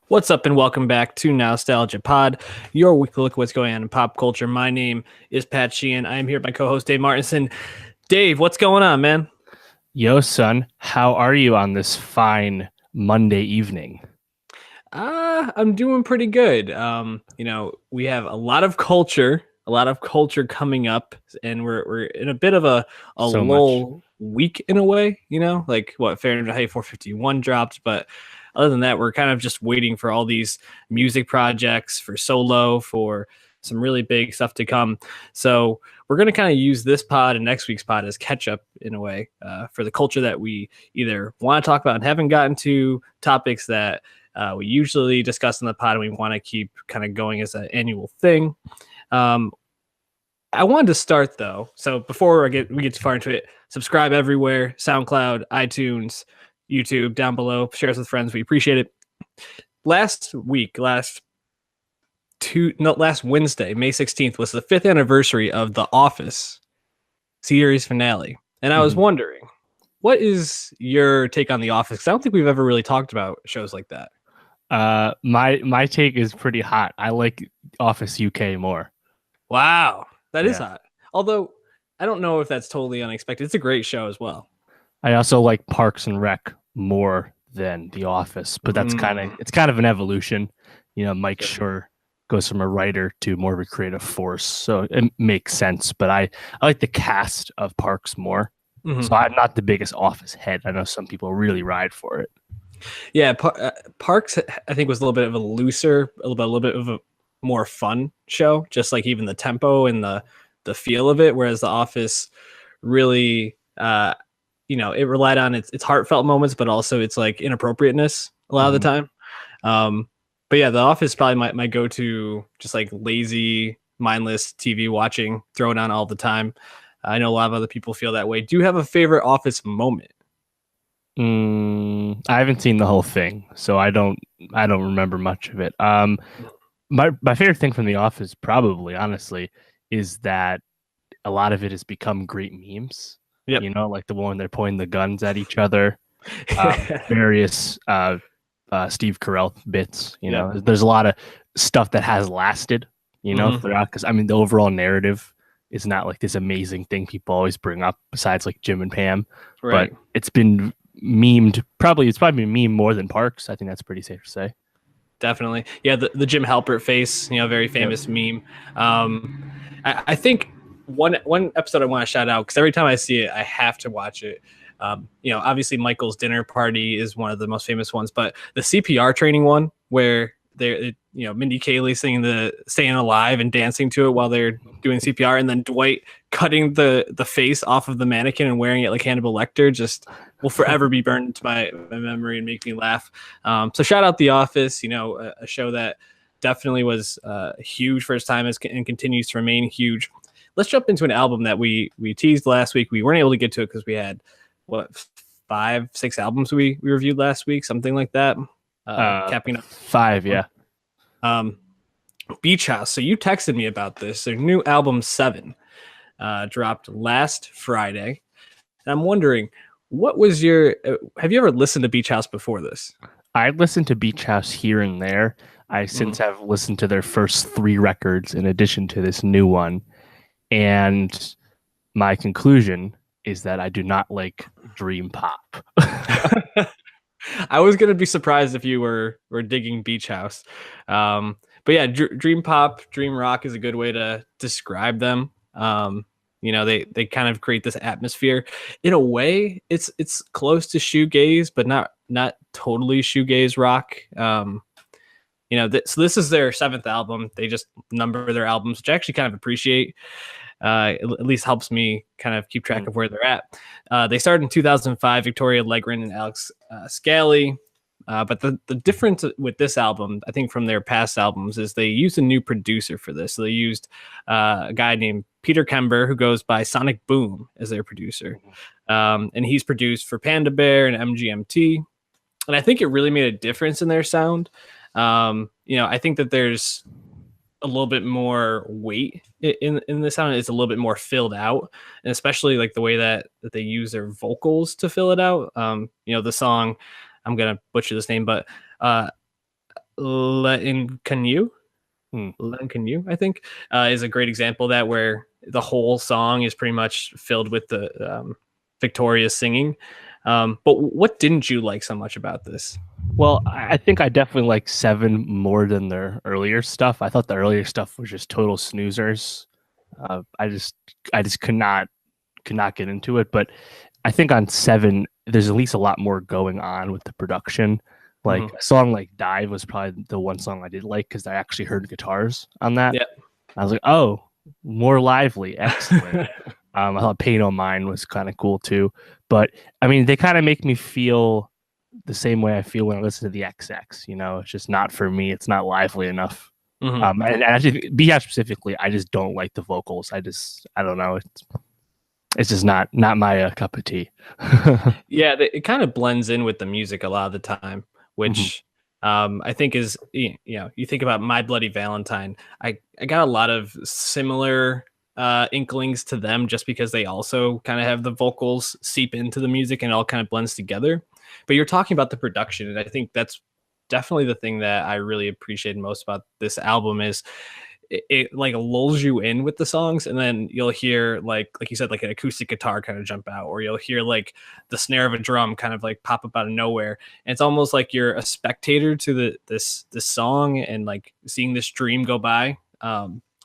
What's up and welcome back to Nowstalgia Pod, your weekly look at what's going on in pop culture. My name is Pat Sheehan. I am here with my co-host Dave Martinson. Dave, what's going on, man? Yo, son, how are you on this fine Monday evening? I'm doing pretty good. We have a lot of culture coming up, and we're in a bit of a So much. lull week in a way. Like what Fahrenheit 451 dropped, but other than that, we're kind of just waiting for all these music projects for solo, for some really big stuff to come. So we're going to kind of use this pod and next week's pod as catch up in a way for the culture that we either want to talk about and haven't gotten to, topics that we usually discuss in the pod and we want to keep kind of going as an annual thing. I wanted to start though. So before we get too far into it, subscribe everywhere: SoundCloud, iTunes, YouTube, down below. Share us with friends. We appreciate it. Last Wednesday, May 16th, was the 5th anniversary of The Office series finale. And I was wondering, what is your take on The Office? 'Cause I don't think we've ever really talked about shows like that. My take is pretty hot. I like Office UK more. Wow, that is Yeah. hot. Although I don't know if that's totally unexpected. It's a great show as well. I also like Parks and Rec more than The Office, but that's kind of an evolution. You know, Mike Schur goes from a writer to more of a creative force, so it makes sense. But I like the cast of Parks more. So I'm not the biggest Office head. I know some people really ride for it. Yeah, Parks I think was a little bit of a looser, a little bit of a more fun show, just like even the tempo and the feel of it. Whereas The Office really, it relied on its heartfelt moments, but also its like inappropriateness a lot of the time. But yeah, The Office is probably my go-to, just like lazy, mindless TV watching, throw it on all the time. I know a lot of other people feel that way. Do you have a favorite Office moment? I haven't seen the whole thing, so I don't remember much of it. My favorite thing from The Office, probably, honestly, is that a lot of it has become great memes. Yep. You know, like the one they're pointing the guns at each other. Various Steve Carell bits. You know, there's a lot of stuff that has lasted. You know, throughout, because I mean, the overall narrative is not like this amazing thing people always bring up, besides like Jim and Pam. Right. But it's been memed. It's probably been memed more than Parks. I think that's pretty safe to say. Definitely. Yeah, the Jim Halpert face, very famous meme. I think one episode I want to shout out, because every time I see it, I have to watch it. Obviously Michael's dinner party is one of the most famous ones, but the CPR training one where Mindy Kaling singing the Staying Alive and dancing to it while they're doing CPR, and then Dwight cutting the face off of the mannequin and wearing it like Hannibal Lecter just will forever be burned into my memory and make me laugh. So shout out The Office, a show that definitely was huge for its time and continues to remain huge. Let's jump into an album that we teased last week. We weren't able to get to it because we had 5-6 albums we reviewed last week, something like that. Capping up 5, yeah. Beach House. So you texted me about this. Their new album 7 dropped last Friday, and I'm wondering, what was your? Have you ever listened to Beach House before this? I listened to Beach House here and there. I since have listened to their first 3 records in addition to this new one, and my conclusion is that I do not like dream pop. I was gonna be surprised if you were digging Beach House, but yeah, dream pop, dream rock is a good way to describe them. They kind of create this atmosphere. In a way, it's close to shoegaze, but not totally shoegaze rock. So this is their 7th album. They just number their albums, which I actually kind of appreciate. At least helps me kind of keep track of where they're at. They started in 2005, Victoria Legren and Alex Scally. But the difference with this album, I think from their past albums, is they used a new producer for this. So they used a guy named Peter Kember, who goes by Sonic Boom, as their producer. And he's produced for Panda Bear and MGMT. And I think it really made a difference in their sound. I think that there's a little bit more weight in the sound. It's a little bit more filled out, and especially like the way that they use their vocals to fill it out. The song, I'm gonna butcher this name, but Letting Can You? Hmm. Len Can You, I think, is a great example of that, where the whole song is pretty much filled with the Victoria singing. But what didn't you like so much about this? Well, I think I definitely like Seven more than their earlier stuff. I thought the earlier stuff was just total snoozers. I just could not get into it. But I think on Seven, there's at least a lot more going on with the production. Like Mhm. a song like Dive was probably the one song I did like because I actually heard guitars on that. Yeah. I was like, oh, more lively, excellent. I thought Pay No Mind was kind of cool too. But I mean, they kind of make me feel the same way I feel when I listen to the XX. It's just not for me. It's not lively enough. Mhm. And actually, BF specifically, I just don't like the vocals. I don't know. It's just not my cup of tea. Yeah, it kind of blends in with the music a lot of the time, Mhm. which I think is, you think about My Bloody Valentine. I got a lot of similar inklings to them, just because they also kind of have the vocals seep into the music and it all kind of blends together. But you're talking about the production, and I think that's definitely the thing that I really appreciate most about this album is it like lulls you in with the songs, and then you'll hear like you said, like an acoustic guitar kind of jump out, or you'll hear like the snare of a drum kind of like pop up out of nowhere, and it's almost like you're a spectator to this song and like seeing this dream go by.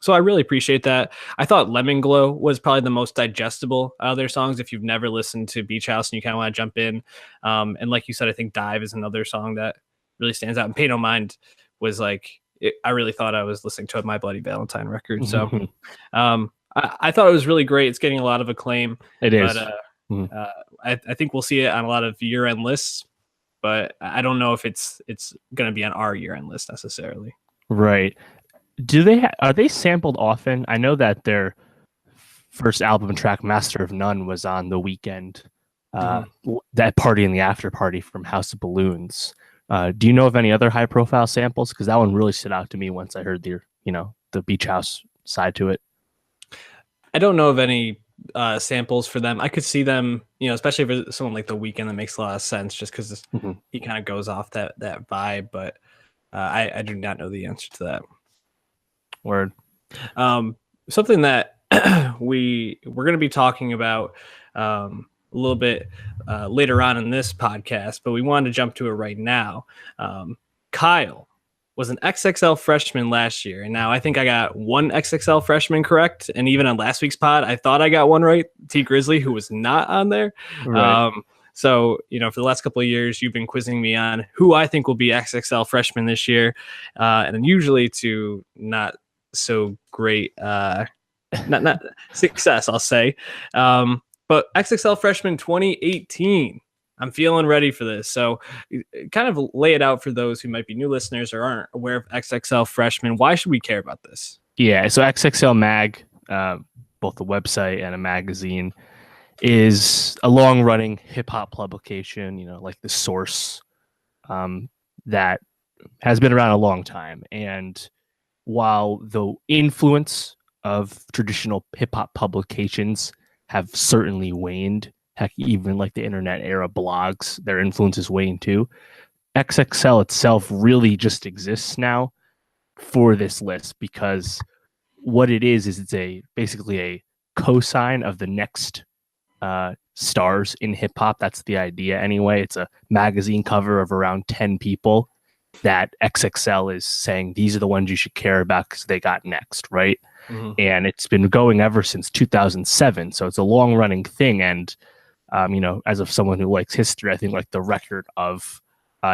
So I really appreciate that. I thought Lemon Glow was probably the most digestible out of their songs if you've never listened to Beach House and you kind of want to jump in. And like you said, I think Dive is another song that really stands out, and Pay No Mind was like I really thought I was listening to a My Bloody Valentine record. So I thought it was really great. It's getting a lot of acclaim, It but is. Mhm. I think we'll see it on a lot of year-end lists. But I don't know if it's going to be on our year-end list necessarily. Right. Are they sampled often? I know that their first album track, Master of None, was on The Weekend. Mhm. That Party in the After Party from House of Balloons. Do you know of any other high profile samples? Because that one really stood out to me once I heard the Beach House side to it. I don't know of any samples for them. I could see them, especially if it's someone like The Weeknd, that makes a lot of sense, just because Mhm. he kind of goes off that vibe. But I do not know the answer to that. Word. Something that we're going to be talking about a little bit later on in this podcast, but we wanted to jump to it right now. Kyle was an XXL freshman last year, and now I think I got one XXL freshman correct. And even on last week's pod, I thought I got one right. T Grizzly, who was not on there. Right. So, for the last couple of years, you've been quizzing me on who I think will be XXL freshman this year. And usually to not so great not success, I'll say. But XXL freshman 2018, I'm feeling ready for this. So kind of lay it out for those who might be new listeners or aren't aware of XXL freshman. Why should we care about this? Yeah. So XXL Mag, both a website and a magazine, is a long running hip hop publication, like The Source, that has been around a long time. And while the influence of traditional hip hop publications have certainly waned, heck, even like the internet era blogs, their influence is waned too. XXL itself really just exists now for this list because what it is it's basically a cosign of the next stars in hip hop. That's the idea anyway. It's a magazine cover of around 10 people that XXL is saying these are the ones you should care about because they got next, right? Mm-hmm. And it's been going ever since 2007. So it's a long running thing. And, as of someone who likes history, I think like the record of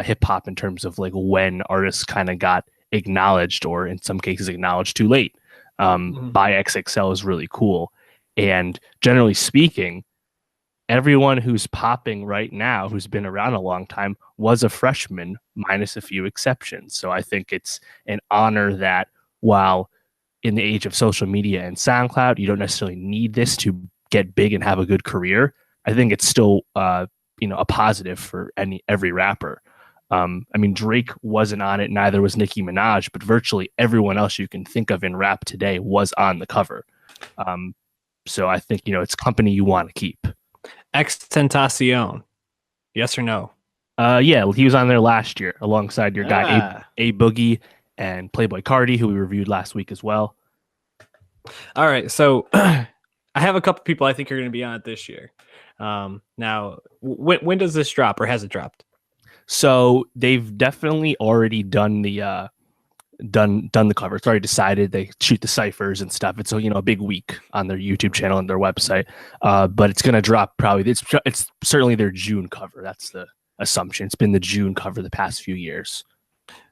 hip hop in terms of like when artists kind of got acknowledged or in some cases acknowledged too late by XXL is really cool. And generally speaking, everyone who's popping right now, who's been around a long time, was a freshman, minus a few exceptions. So I think it's an honor that while in the age of social media and SoundCloud, you don't necessarily need this to get big and have a good career. I think it's still, a positive for every rapper. Drake wasn't on it, neither was Nicki Minaj, but virtually everyone else you can think of in rap today was on the cover. So I think, it's company you want to keep. Extentacion. Yes or no? Yeah, he was on there last year alongside your guy Ah, A Boogie and Playboy Cardi, who we reviewed last week as well. all right. So I have a couple people I think are going to be on it this year. Now, when does this drop, or has it dropped? So they've definitely already done the done the cover. It's already decided. They shoot the ciphers and stuff. It's a big week on their YouTube channel and their website. But it's gonna drop probably. It's certainly their June cover. That's the assumption. It's been the June cover the past few years.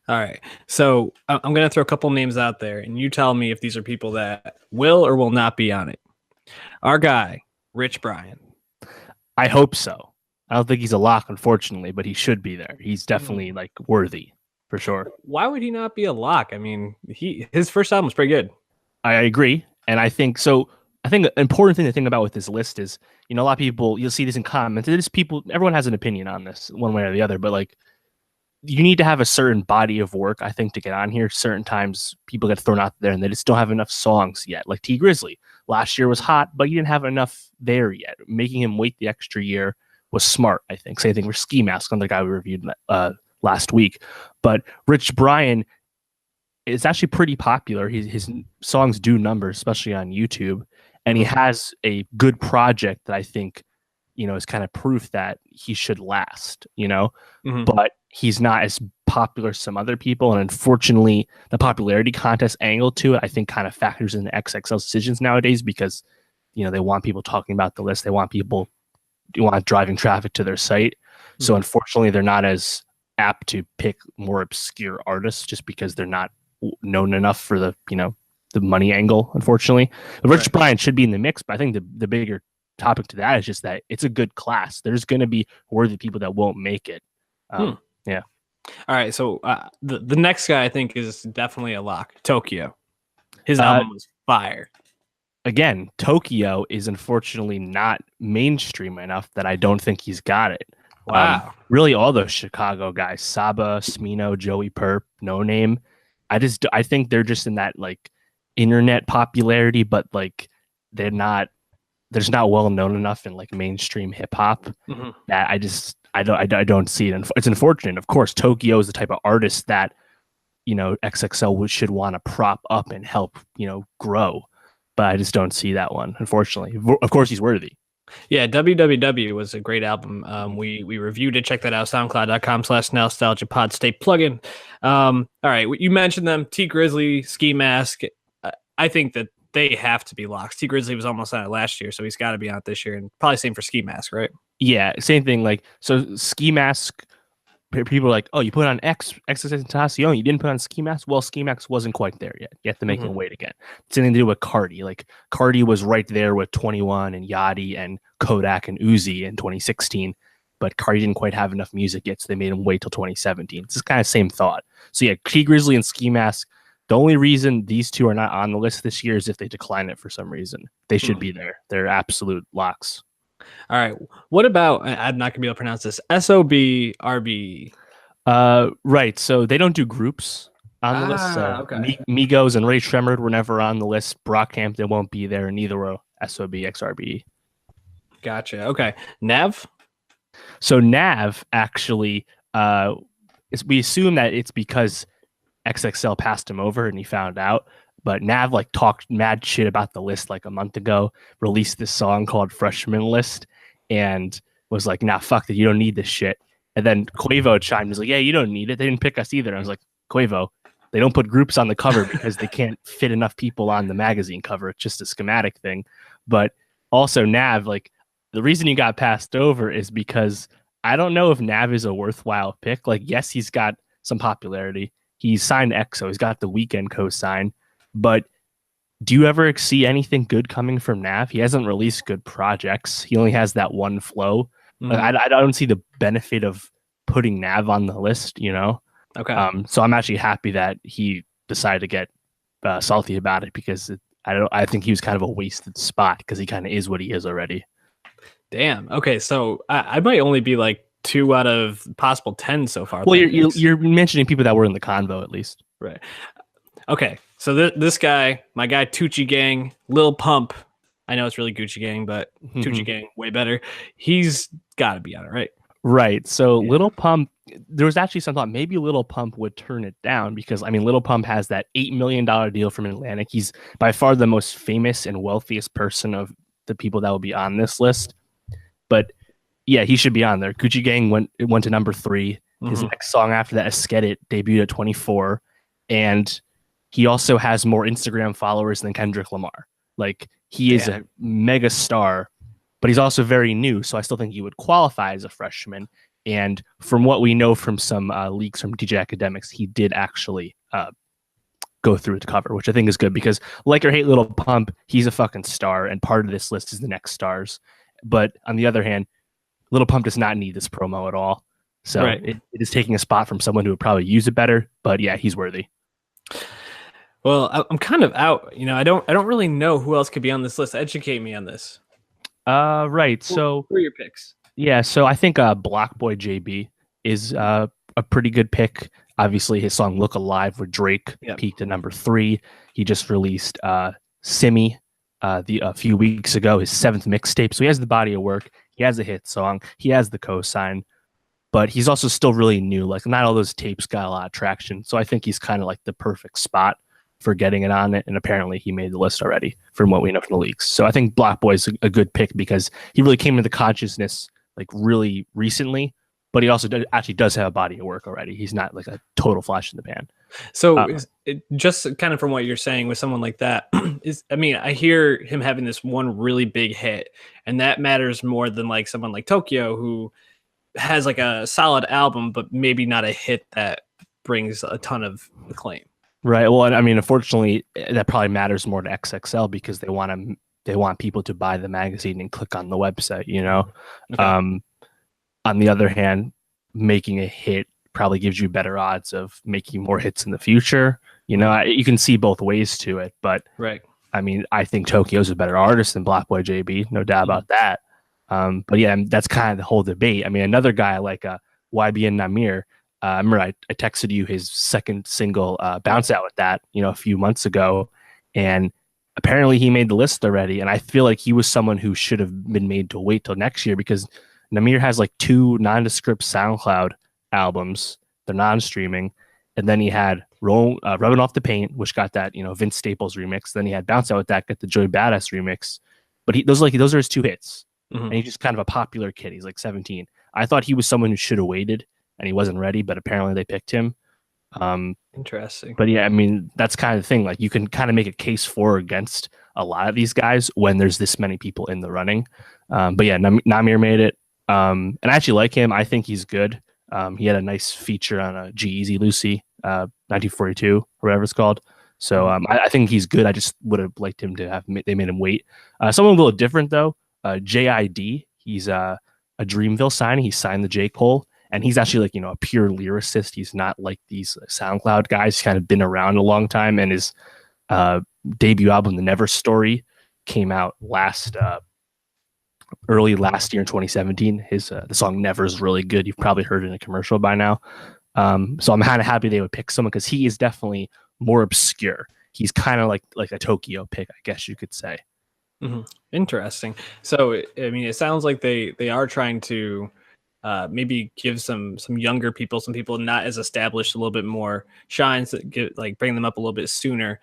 All right. So I'm going to throw a couple names out there, and you tell me if these are people that will or will not be on it. Our guy, Rich Brian. I hope so. I don't think he's a lock, unfortunately, but he should be there. He's definitely like worthy for sure. Why would he not be a lock? I mean, his first album was pretty good. I agree, and I think so. I think an important thing to think about with this list is, a lot of people, you'll see this in comments. Everyone has an opinion on this one way or the other, but like, you need to have a certain body of work, I think, to get on here. Certain times people get thrown out there and they just don't have enough songs yet. Like T Grizzly last year was hot, but he didn't have enough there yet. Making him wait the extra year was smart, I think. Same thing for Ski Mask, on the guy we reviewed last week. But Rich Brian is actually pretty popular. His songs do numbers, especially on YouTube. And he has a good project that I think, is kind of proof that he should last, but he's not as popular as some other people. And unfortunately, the popularity contest angle to it, I think, kind of factors into XXL's decisions nowadays because, they want people talking about the list. They want people driving traffic to their site. So unfortunately, they're not as apt to pick more obscure artists just because they're not known enough for the money angle, unfortunately. Rich Brian should be in the mix, but I think the bigger topic to that is just that it's a good class. There's going to be worthy people that won't make it. Yeah. All right. So the next guy I think is definitely a lock. Tokyo. His album was fire. Again, Tokyo is unfortunately not mainstream enough that I don't think he's got it. Wow. Really, all those Chicago guys, Saba, Smino, Joey Perp, No Name. I think they're just in that like internet popularity, but like they're not well known enough in like mainstream hip hop that I don't see it. It's unfortunate. Of course, Tokyo is the type of artist that XXL should want to prop up and help grow, but I just don't see that one, unfortunately. Of course, he's worthy. Yeah, WWW was a great album. We reviewed it. Check that out. SoundCloud.com/Nowstalgia pod. Stay plugging. All right, you mentioned them. T Grizzly, Ski Mask. I think that they have to be locks. T Grizzly was almost on it last year, so he's got to be on it this year, and probably same for Ski Mask, right? Yeah, same thing. Like, so Ski Mask, people are like, oh, you put on XXXTentacion, you didn't put on Ski Mask. Well, Ski Mask wasn't quite there yet. You have to make him wait again. It's something to do with Cardi. Like, Cardi was right there with 21 and Yachty and Kodak and Uzi in 2016, but Cardi didn't quite have enough music yet, so they made him wait till 2017. It's this kind of same thought. So yeah, T Grizzly and Ski Mask. The only reason these two are not on the list this year is if they decline it for some reason. They should be there. They're absolute locks. All right. What about, I'm not going to be able to pronounce this, SOBRB? Right. So they don't do groups on the list. Okay. Migos and Ray Shremmerd were never on the list. Brockhampton won't be there, and neither will SOBXRB. Gotcha. Okay. Nav? So Nav actually, we assume that it's because XXL passed him over and he found out. But Nav like talked mad shit about the list like a month ago, released this song called Freshman List, and was like, nah, fuck that, you don't need this shit. And then Quavo chimed, was like, yeah, you don't need it. They didn't pick us either. I was like, Quavo, they don't put groups on the cover because they can't fit enough people on the magazine cover. It's just a schematic thing. But also Nav, like, the reason he got passed over is because I don't know if Nav is a worthwhile pick. Like, yes, he's got some popularity. He's signed EXO. He's got the Weeknd co-sign. But do you ever see anything good coming from Nav? He hasn't released good projects. He only has that one flow. I don't see the benefit of putting Nav on the list, Okay. So I'm actually happy that he decided to get salty about it because I think he was kind of a wasted spot because he kind of is what he is already. Damn. Okay. So I might only be like 2 out of possible 10 so far. Well, you're mentioning people that were in the convo at least. Right. Okay, so this guy, my guy Tucci Gang, Lil Pump. I know it's really Gucci Gang, but Tucci Gang way better. He's got to be on it, right? Right. So Yeah. Little Pump, there was actually some thought maybe Little Pump would turn it down because, I mean, Little Pump has that $8 million deal from Atlantic. He's by far the most famous and wealthiest person of the people that will be on this list. But yeah, he should be on there. Gucci Gang went to number 3. His next song after that, Get It, debuted at 24. And he also has more Instagram followers than Kendrick Lamar. Like, he is a mega star, but he's also very new. So I still think he would qualify as a freshman. And from what we know from some leaks from DJ Academics, he did actually go through to cover, which I think is good because, like or hate Little Pump, he's a fucking star. And part of this list is the next stars. But on the other hand, Little Pump does not need this promo at all. So it is taking a spot from someone who would probably use it better. But yeah, he's worthy. Well, I'm kind of out. I don't really know who else could be on this list. Educate me on this. Right. So who are your picks? Yeah, so I think Block Boy JB is a pretty good pick. Obviously, his song "Look Alive" with Drake peaked at number 3. He just released "Simi" a few weeks ago, his 7th mixtape. So he has the body of work. He has a hit song. He has the cosign, but he's also still really new. Like, not all those tapes got a lot of traction. So I think he's kind of like the perfect spot for getting it on it. And apparently he made the list already from what we know from the leaks. So I think Block Boy is a good pick because he really came into consciousness like really recently, but he also actually does have a body of work already. He's not like a total flash in the pan. So just kind of from what you're saying with someone like that I hear him having this one really big hit, and that matters more than like someone like Tokyo who has like a solid album, but maybe not a hit that brings a ton of acclaim. Right. Well, I mean, unfortunately, that probably matters more to XXL because they want people to buy the magazine and click on the website, Okay. On the other hand, making a hit probably gives you better odds of making more hits in the future. You can see both ways to it, but I mean, I think Tokyo's a better artist than Block Boy JB, no doubt about that. But yeah, that's kind of the whole debate. I mean, another guy like YBN Namir, I remember I texted you his second single, Bounce Out with that, a few months ago. And apparently he made the list already. And I feel like he was someone who should have been made to wait till next year because Namir has like 2 nondescript SoundCloud albums. They're non-streaming. And then he had Rubbing Off the Paint, which got that, Vince Staples remix. Then he had Bounce Out with that, got the Joey Badass remix. But those are his 2 hits. Mm-hmm. And he's just kind of a popular kid. He's like 17. I thought he was someone who should have waited. And he wasn't ready, but apparently they picked him. Interesting. But yeah, I mean, that's kind of the thing. Like, you can kind of make a case for or against a lot of these guys when there's this many people in the running. But yeah, Namir made it. And I actually like him. I think he's good. He had a nice feature on a G-Eazy Lucy, 1942, or whatever it's called. So I think he's good. I just would have liked him to have, they made him wait. Someone a little different, though, JID. He's a Dreamville signing. He signed the J. Cole. And he's actually like, a pure lyricist. He's not like these SoundCloud guys. He's kind of been around a long time. And his debut album, The Never Story, came out early last year in 2017. The song Never is really good. You've probably heard it in a commercial by now. So I'm kind of happy they would pick someone because he is definitely more obscure. He's kind of like a Tokyo pick, I guess you could say. Mm-hmm. Interesting. So, I mean, it sounds like they are trying to maybe give some younger people, some people not as established, a little bit more shines, that bring them up a little bit sooner.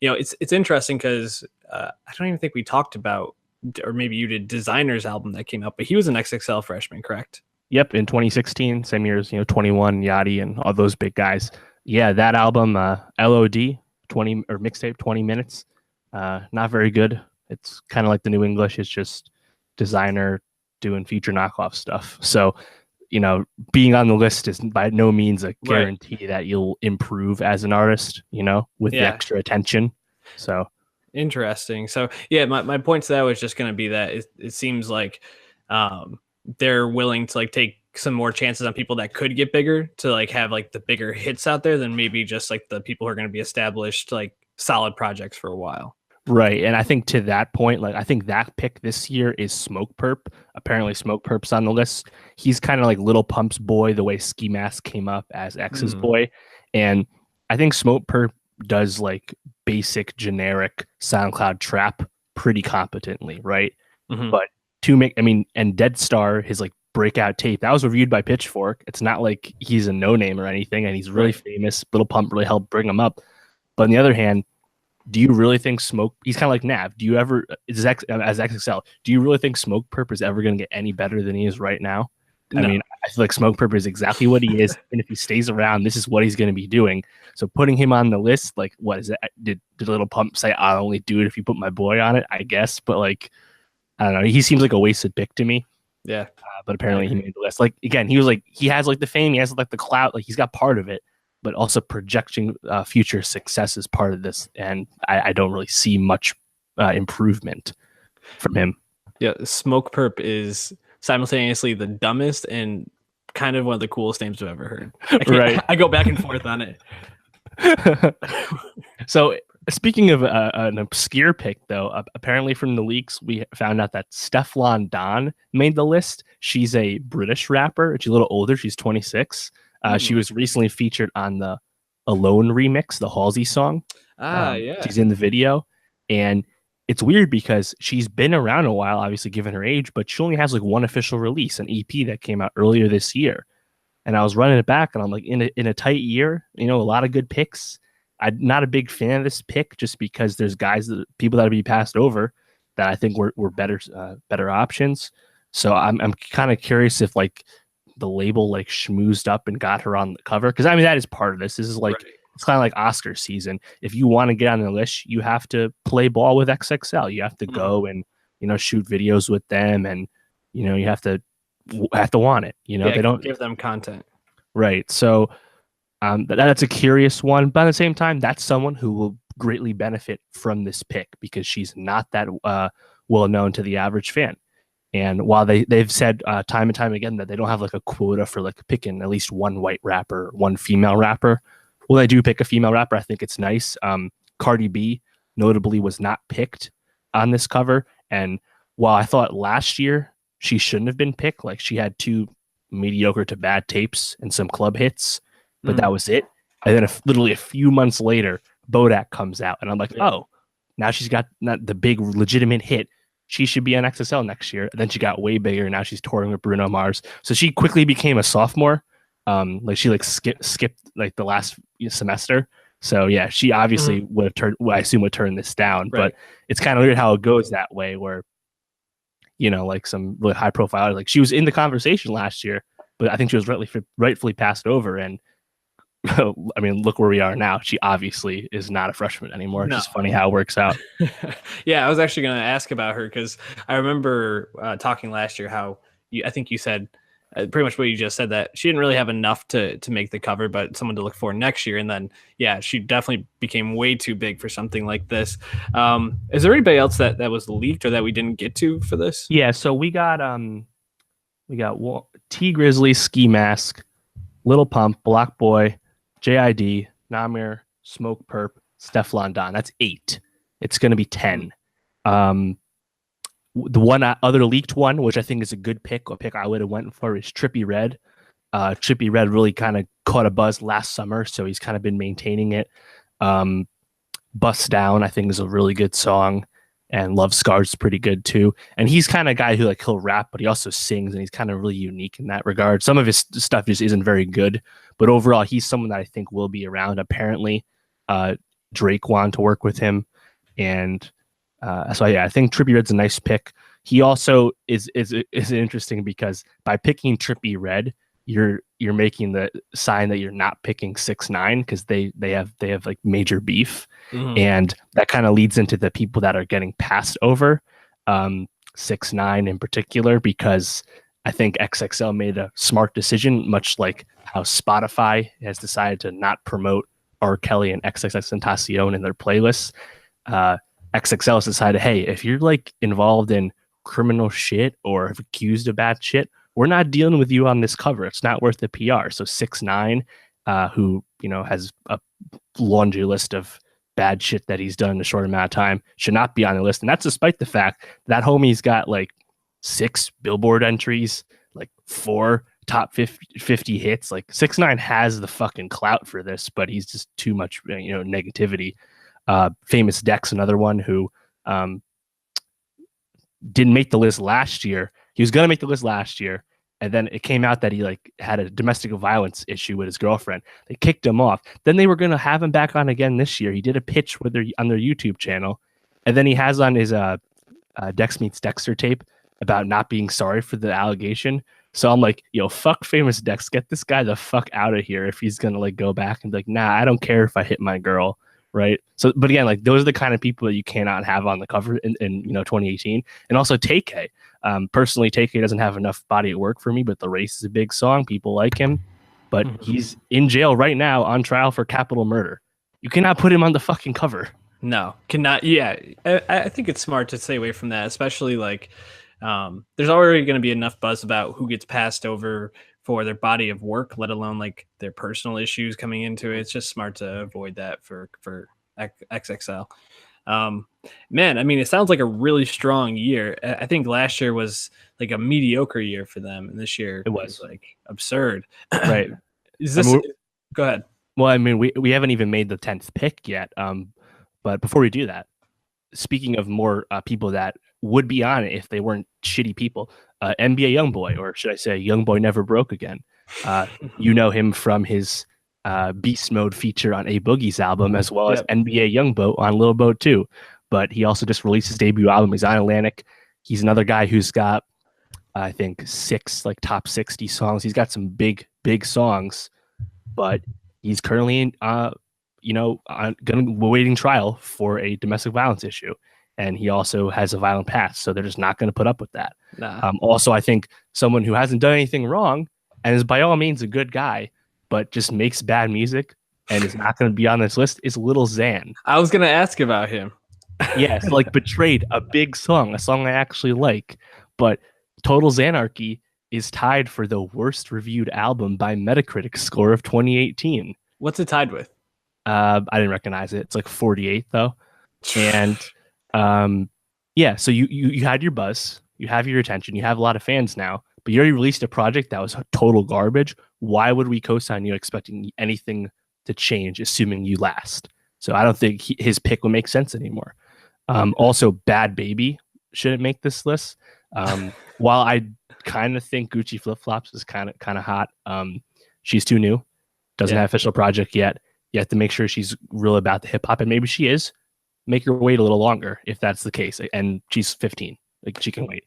It's interesting because I don't even think we talked about, or maybe you did, Designer's album that came out, but he was an XXL freshman, correct? Yep, in 2016, same year as 21, Yachty, and all those big guys. Yeah, that album, LOD 20 or mixtape 20 minutes, not very good. It's kind of like the New English. It's just Designer doing feature knockoff stuff. So, being on the list is by no means a guarantee that you'll improve as an artist, with the extra attention. So interesting. So yeah, my point to that was just going to be that it seems like they're willing to take some more chances on people that could get bigger to have the bigger hits out there than maybe just the people who are going to be established solid projects for a while. Right. And I think to that point, I think that pick this year is Smoke Perp. Apparently Smoke Perp's on the list. He's kind of like Little Pump's boy, the way Ski Mask came up as X's boy. And I think Smoke Perp does basic generic SoundCloud trap pretty competently, right? Mm-hmm. But and Dead Star, his breakout tape. That was reviewed by Pitchfork. It's not like he's a no-name or anything, and he's really famous. Little Pump really helped bring him up. But on the other hand, do you really think Smoke? He's kind of like Nav. Do you ever, as XXL, do you really think Smoke Perp is ever going to get any better than he is right now? No. I mean, I feel like Smoke Perp is exactly what he is, and if he stays around, this is what he's going to be doing. So putting him on the list, like, what is it? Did Little Pump say I'll only do it if you put my boy on it? I guess, but like, I don't know. He seems like a wasted pick to me. Yeah, but apparently he made the list. Like again, he was like he has like the fame, he has like the clout, like he's got part of it. But also projecting future success is part of this, and I don't really see much improvement from him. Yeah, Smoke Perp is simultaneously the dumbest and kind of one of the coolest names I've ever heard. Right. I go back and forth on it. So speaking of an obscure pick, though, apparently from the leaks, we found out that Stefflon Don made the list. She's a British rapper. She's a little older. She's 26. She was recently featured on the Alone remix, the Halsey song. Yeah. She's in the video. And it's weird because she's been around a while, obviously given her age, but she only has like one official release, an EP that came out earlier this year. And I was running it back and I'm like, in a tight year, you know, a lot of good picks. I'm not a big fan of this pick just because there's people that would be passed over that I think were better options. So I'm kind of curious if like the label like schmoozed up and got her on the cover, because I mean that is part of this. This is like It's kind of like Oscar season. If you want to get on the list, you have to play ball with XXL. You have to go and shoot videos with them, and you have to want it. They don't give them content, right? So that's a curious one, but at the same time, that's someone who will greatly benefit from this pick because she's not that well known to the average fan. And while they've said time and time again that they don't have like a quota for like picking at least one white rapper, one female rapper, well, they do pick a female rapper. I think it's nice. Cardi B notably was not picked on this cover. And while I thought last year she shouldn't have been picked, like she had 2 mediocre to bad tapes and some club hits, but that was it. And then literally a few months later, Bodak comes out. And I'm like, oh, now she's got not the big legitimate hit. She should be on XXL next year. And then she got way bigger. Now she's touring with Bruno Mars. So she quickly became a sophomore. She skipped like the last semester. So yeah, she obviously would have turn this down. Right. But it's kind of weird how it goes that way where, like some really high profile, like she was in the conversation last year, but I think she was rightfully passed over. And I mean, look where we are now. She obviously is not a freshman anymore. It's just funny how it works out. Yeah, I was actually going to ask about her because I remember talking last year how I think you said pretty much what you just said, that she didn't really have enough to make the cover, but someone to look for next year. And then, yeah, she definitely became way too big for something like this. Is there anybody else that was leaked or that we didn't get to for this? Yeah, so we got T Grizzly, Ski Mask, Little Pump, Block Boy, JID, Namir, Smoke Perp, Stefflon Don. That's 8. It's going to be 10. The one other leaked one, which I think is a good pick, a pick I would have went for, is Trippie Redd. Trippie Redd really kind of caught a buzz last summer, so he's kind of been maintaining it. Bust Down, I think, is a really good song, and Love Scars is pretty good too. And he's kind of a guy who he'll rap, but he also sings, and he's kind of really unique in that regard. Some of his stuff just isn't very good, but overall, he's someone that I think will be around. Apparently, Drake wanted to work with him, and so yeah, I think Trippie Redd's a nice pick. He also is interesting because by picking Trippie Redd, you're making the sign that you're not picking 6ix9ine because they have like major beef, and that kind of leads into the people that are getting passed over. 6ix9ine in particular, because I think XXL made a smart decision, much like how Spotify has decided to not promote R. Kelly and XXXTentacion in their playlists. XXL has decided, hey, if you're like involved in criminal shit or accused of bad shit, we're not dealing with you on this cover. It's not worth the PR. So 6ix9ine, who has a laundry list of bad shit that he's done in a short amount of time, should not be on the list. And that's despite the fact that homie's got like 6 Billboard entries, like 4 top 50 hits. Like 6ix9ine has the fucking clout for this, but he's just too much negativity. Famous Dex, another one who didn't make the list last year. He was going to make the list last year, And then it came out that he like had a domestic violence issue with his girlfriend. They kicked him off. Then they were going to have him back on again this year. He did a pitch with on their YouTube channel. And then he has on his Dex Meets Dexter tape about not being sorry for the allegation. So I'm like, yo, fuck famous Dex. Get this guy the fuck out of here if he's going to like go back and be like, nah, I don't care if I hit my girl. Right. So, but again, like those are the kind of people that you cannot have on the cover in 2018. And also TK. Personally, TK doesn't have enough body at work for me, but The Race is a big song. People like him, but he's in jail right now on trial for capital murder. You cannot put him on the fucking cover. No, cannot. Yeah, I think it's smart to stay away from that, especially like there's already going to be enough buzz about who gets passed over for their body of work, let alone like their personal issues coming into it. It's just smart to avoid that for XXL. Man, I mean, it sounds like a really strong year. I think last year was like a mediocre year for them, and this year it was like absurd. Right? Is this? Go ahead. Well, I mean, we haven't even made the 10th pick yet. But before we do that, speaking of more people that would be on it if they weren't shitty people, NBA YoungBoy, or should I say YoungBoy Never Broke Again. You know him from his Beast Mode feature on A Boogie's album, as well as NBA YoungBoat on Lil Boat 2. But he also just released his debut album. He's on Atlantic. He's another guy who's got, I think, 6 like top 60 songs. He's got some big songs, but he's currently waiting trial for a domestic violence issue. And he also has a violent past, so they're just not going to put up with that. Nah. Also, I think someone who hasn't done anything wrong and is by all means a good guy, but just makes bad music and is not going to be on this list is Lil Xan. I was going to ask about him. Yes, like Betrayed, a big song, a song I actually like, but Total Xanarchy is tied for the worst reviewed album by Metacritic score of 2018. What's it tied with? I didn't recognize it. It's like 48 though. And so you had your buzz, you have your attention, you have a lot of fans now, but you already released a project that was total garbage. Why would we co-sign you expecting anything to change, assuming you last? So I don't think his pick will make sense anymore. Also, Bad Baby shouldn't make this list. While I kind of think Gucci Flip Flops is kind of hot, she's too new, doesn't have official project yet. You have to make sure she's real about the hip hop, and maybe she is. Make her wait a little longer if that's the case. And she's 15, like she can wait.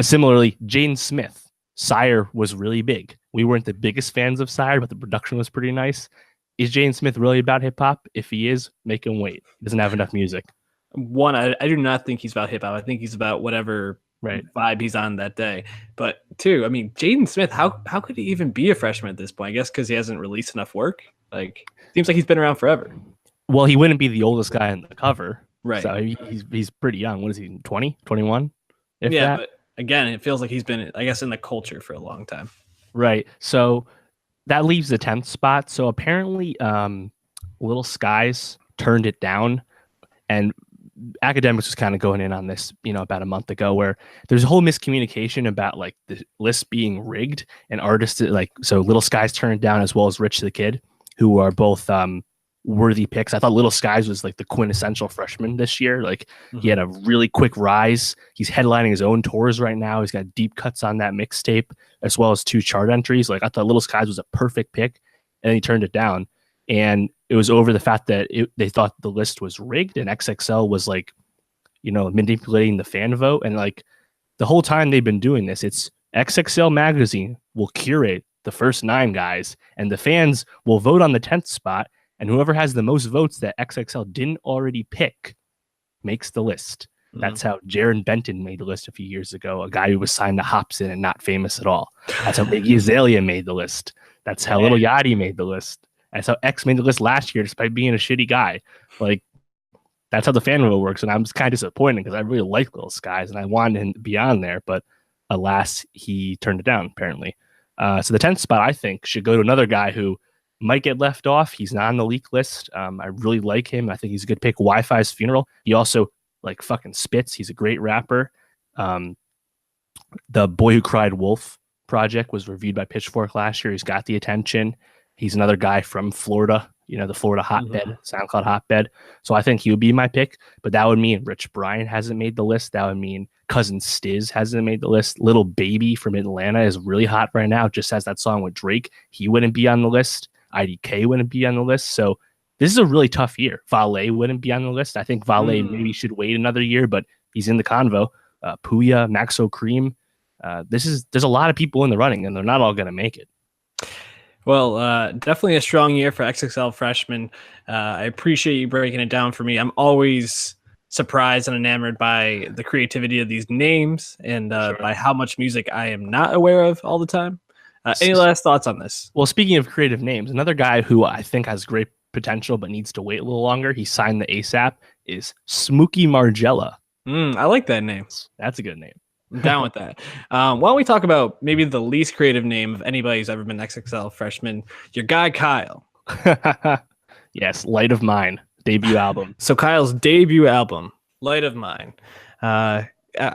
Similarly, Jaden Smith, Sire was really big. We weren't the biggest fans of Sire, but the production was pretty nice. Is Jaden Smith really about hip hop? If he is, make him wait. He doesn't have enough music. One, I do not think he's about hip hop. I think he's about whatever vibe he's on that day. But two, I mean, Jaden Smith, how could he even be a freshman at this point? I guess because he hasn't released enough work. Like, seems like he's been around forever. Well, he wouldn't be the oldest guy on the cover. Right. So he's pretty young. What is he, 20, 21? But again, it feels like he's been, I guess, in the culture for a long time. Right. So that leaves the 10th spot. So apparently Little Skies turned it down. And Academics was kind of going in on this, about a month ago, where there's a whole miscommunication about like the list being rigged and artists so Little Skies turned it down, as well as Rich the Kid, who are both worthy picks. I thought Little Skies was like the quintessential freshman this year. Like he had a really quick rise. He's headlining his own tours right now. He's got deep cuts on that mixtape, as well as 2 chart entries. Like I thought Little Skies was a perfect pick, and he turned it down. And it was over the fact that they thought the list was rigged, and XXL was like, manipulating the fan vote. And like the whole time they've been doing this, it's XXL magazine will curate the first 9 guys, and the fans will vote on the 10th spot. And whoever has the most votes that XXL didn't already pick makes the list. That's how Jaron Benton made the list a few years ago, a guy who was signed to Hopsin and not famous at all. That's how Iggy Azalea made the list. That's how Lil Yachty made the list. That's how X made the list last year, despite being a shitty guy. Like, that's how the fan vote works. And I'm just kind of disappointed because I really like Lil Skies and I wanted him to be on there. But alas, he turned it down, apparently. So the 10th spot, I think, should go to another guy who might get left off. He's not on the leak list. I really like him. I think he's a good pick. Wi-Fi's Funeral. He also like fucking spits. He's a great rapper. The Boy Who Cried Wolf project was reviewed by Pitchfork last year. He's got the attention. He's another guy from Florida, the Florida hotbed, SoundCloud hotbed. So I think he would be my pick, but that would mean Rich Brian hasn't made the list. That would mean Cousin Stiz hasn't made the list. Little Baby from Atlanta is really hot right now. Just has that song with Drake. He wouldn't be on the list. IDK wouldn't be on the list. So this is a really tough year. Valet wouldn't be on the list. I think Valet maybe should wait another year, but he's in the convo. Puya, Maxo Cream. There's a lot of people in the running, and they're not all going to make it. Well, definitely a strong year for XXL Freshman. I appreciate you breaking it down for me. I'm always surprised and enamored by the creativity of these names and by how much music I am not aware of all the time. Any last thoughts on this? Well, speaking of creative names, another guy who I think has great potential but needs to wait a little longer, he signed the ASAP, is Smokey Margella. I like that name. That's a good name. I'm down with that. Why don't we talk about maybe the least creative name of anybody who's ever been XXL Freshman? Your guy, Kyle. Yes, Light of Mine, debut album. So Kyle's debut album, Light of Mine. I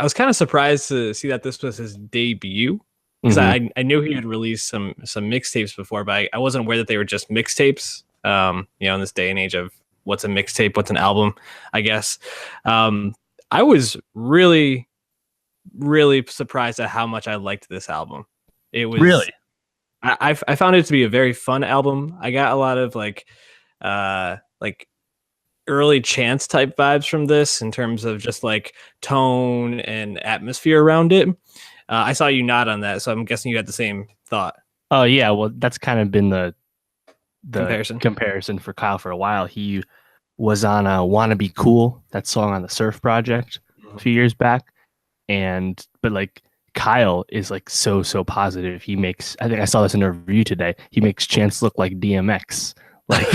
was kind of surprised to see that this was his debut. Because I knew he had released some mixtapes before, but I wasn't aware that they were just mixtapes. In this day and age of what's a mixtape, what's an album, I guess. I was really, really surprised at how much I liked this album. It was really, I found it to be a very fun album. I got a lot of like early Chance type vibes from this in terms of just like tone and atmosphere around it. I saw you nod on that, so I'm guessing you had the same thought. Oh yeah, well that's kind of been the comparison for Kyle for a while. He was on "Wanna Be Cool," that song on the Surf Project a few years back, but like Kyle is like so positive. He makes, I think I saw this in a review today, he makes Chance look like DMX. Like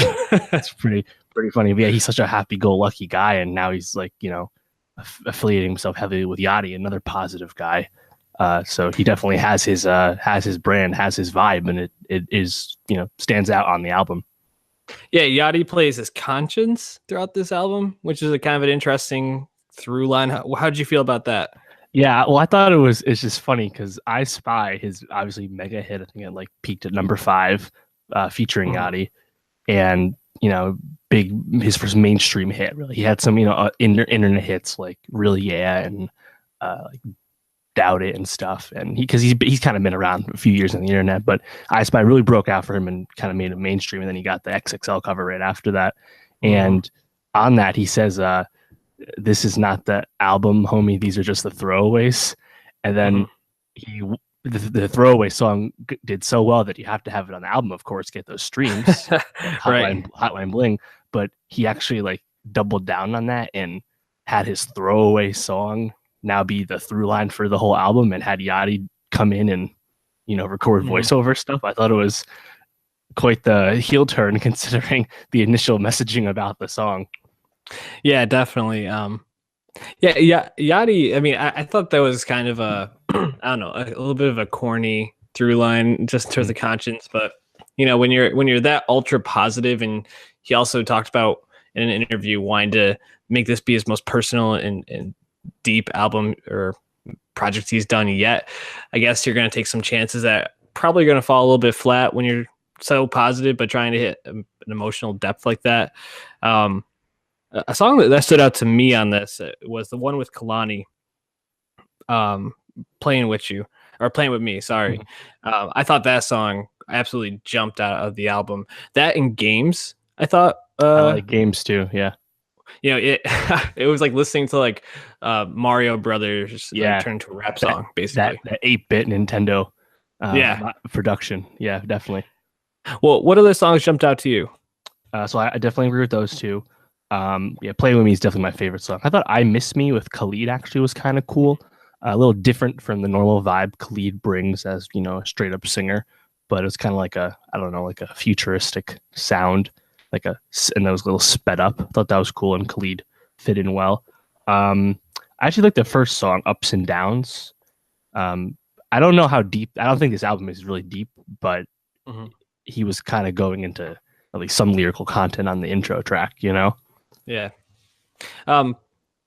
that's pretty funny. But yeah, he's such a happy-go-lucky guy, and now he's like affiliating himself heavily with Yachty, another positive guy. So he definitely has his brand, has his vibe, and it is, stands out on the album. Yeah, Yachty plays his conscience throughout this album, which is a kind of an interesting through line. How'd you feel about that? Yeah, well, I thought it's just funny because I Spy, his obviously mega hit, I think it like peaked at number 5, featuring Yachty, and his first mainstream hit. Really, he had some internet hits like Really Yeah and like Doubt It and stuff, and he's kind of been around a few years on the internet, but I Spy really broke out for him and kind of made it mainstream, and then he got the XXL cover right after that. And on that he says, this is not the album, homie, these are just the throwaways. And then the throwaway song did so well that you have to have it on the album, of course, get those streams. Hotline Bling. But he actually like doubled down on that and had his throwaway song now be the through line for the whole album, and had Yachty come in and record voiceover stuff. I thought it was quite the heel turn considering the initial messaging about the song. Yeah, definitely. Yachty, I mean, I thought that was kind of a I don't know, a little bit of a corny through line just in terms of conscience, but when you're that ultra positive, and he also talked about in an interview wanting to make this be his most personal and deep album or project he's done yet, I guess you're going to take some chances that probably going to fall a little bit flat when you're so positive, but trying to hit an emotional depth like that. A song that stood out to me on this was the one with Kalani, Playing With Me. Sorry. I thought that song absolutely jumped out of the album. That and Games, I thought. I like Games too. Yeah. It was like listening to like Mario Brothers turn into a rap song, basically. That 8-bit Nintendo production. Yeah, definitely. Well, what other songs jumped out to you? So I definitely agree with those two. Play With Me is definitely my favorite song. I thought I Miss Me with Khalid actually was kind of cool. A little different from the normal vibe Khalid brings as, a straight up singer, but it was kind of like a futuristic sound. And that was a little sped up. I thought that was cool, and Khalid fit in well. I actually like the first song, Ups and Downs. I don't know how deep. I don't think this album is really deep, but he was kind of going into at least some lyrical content on the intro track, Yeah.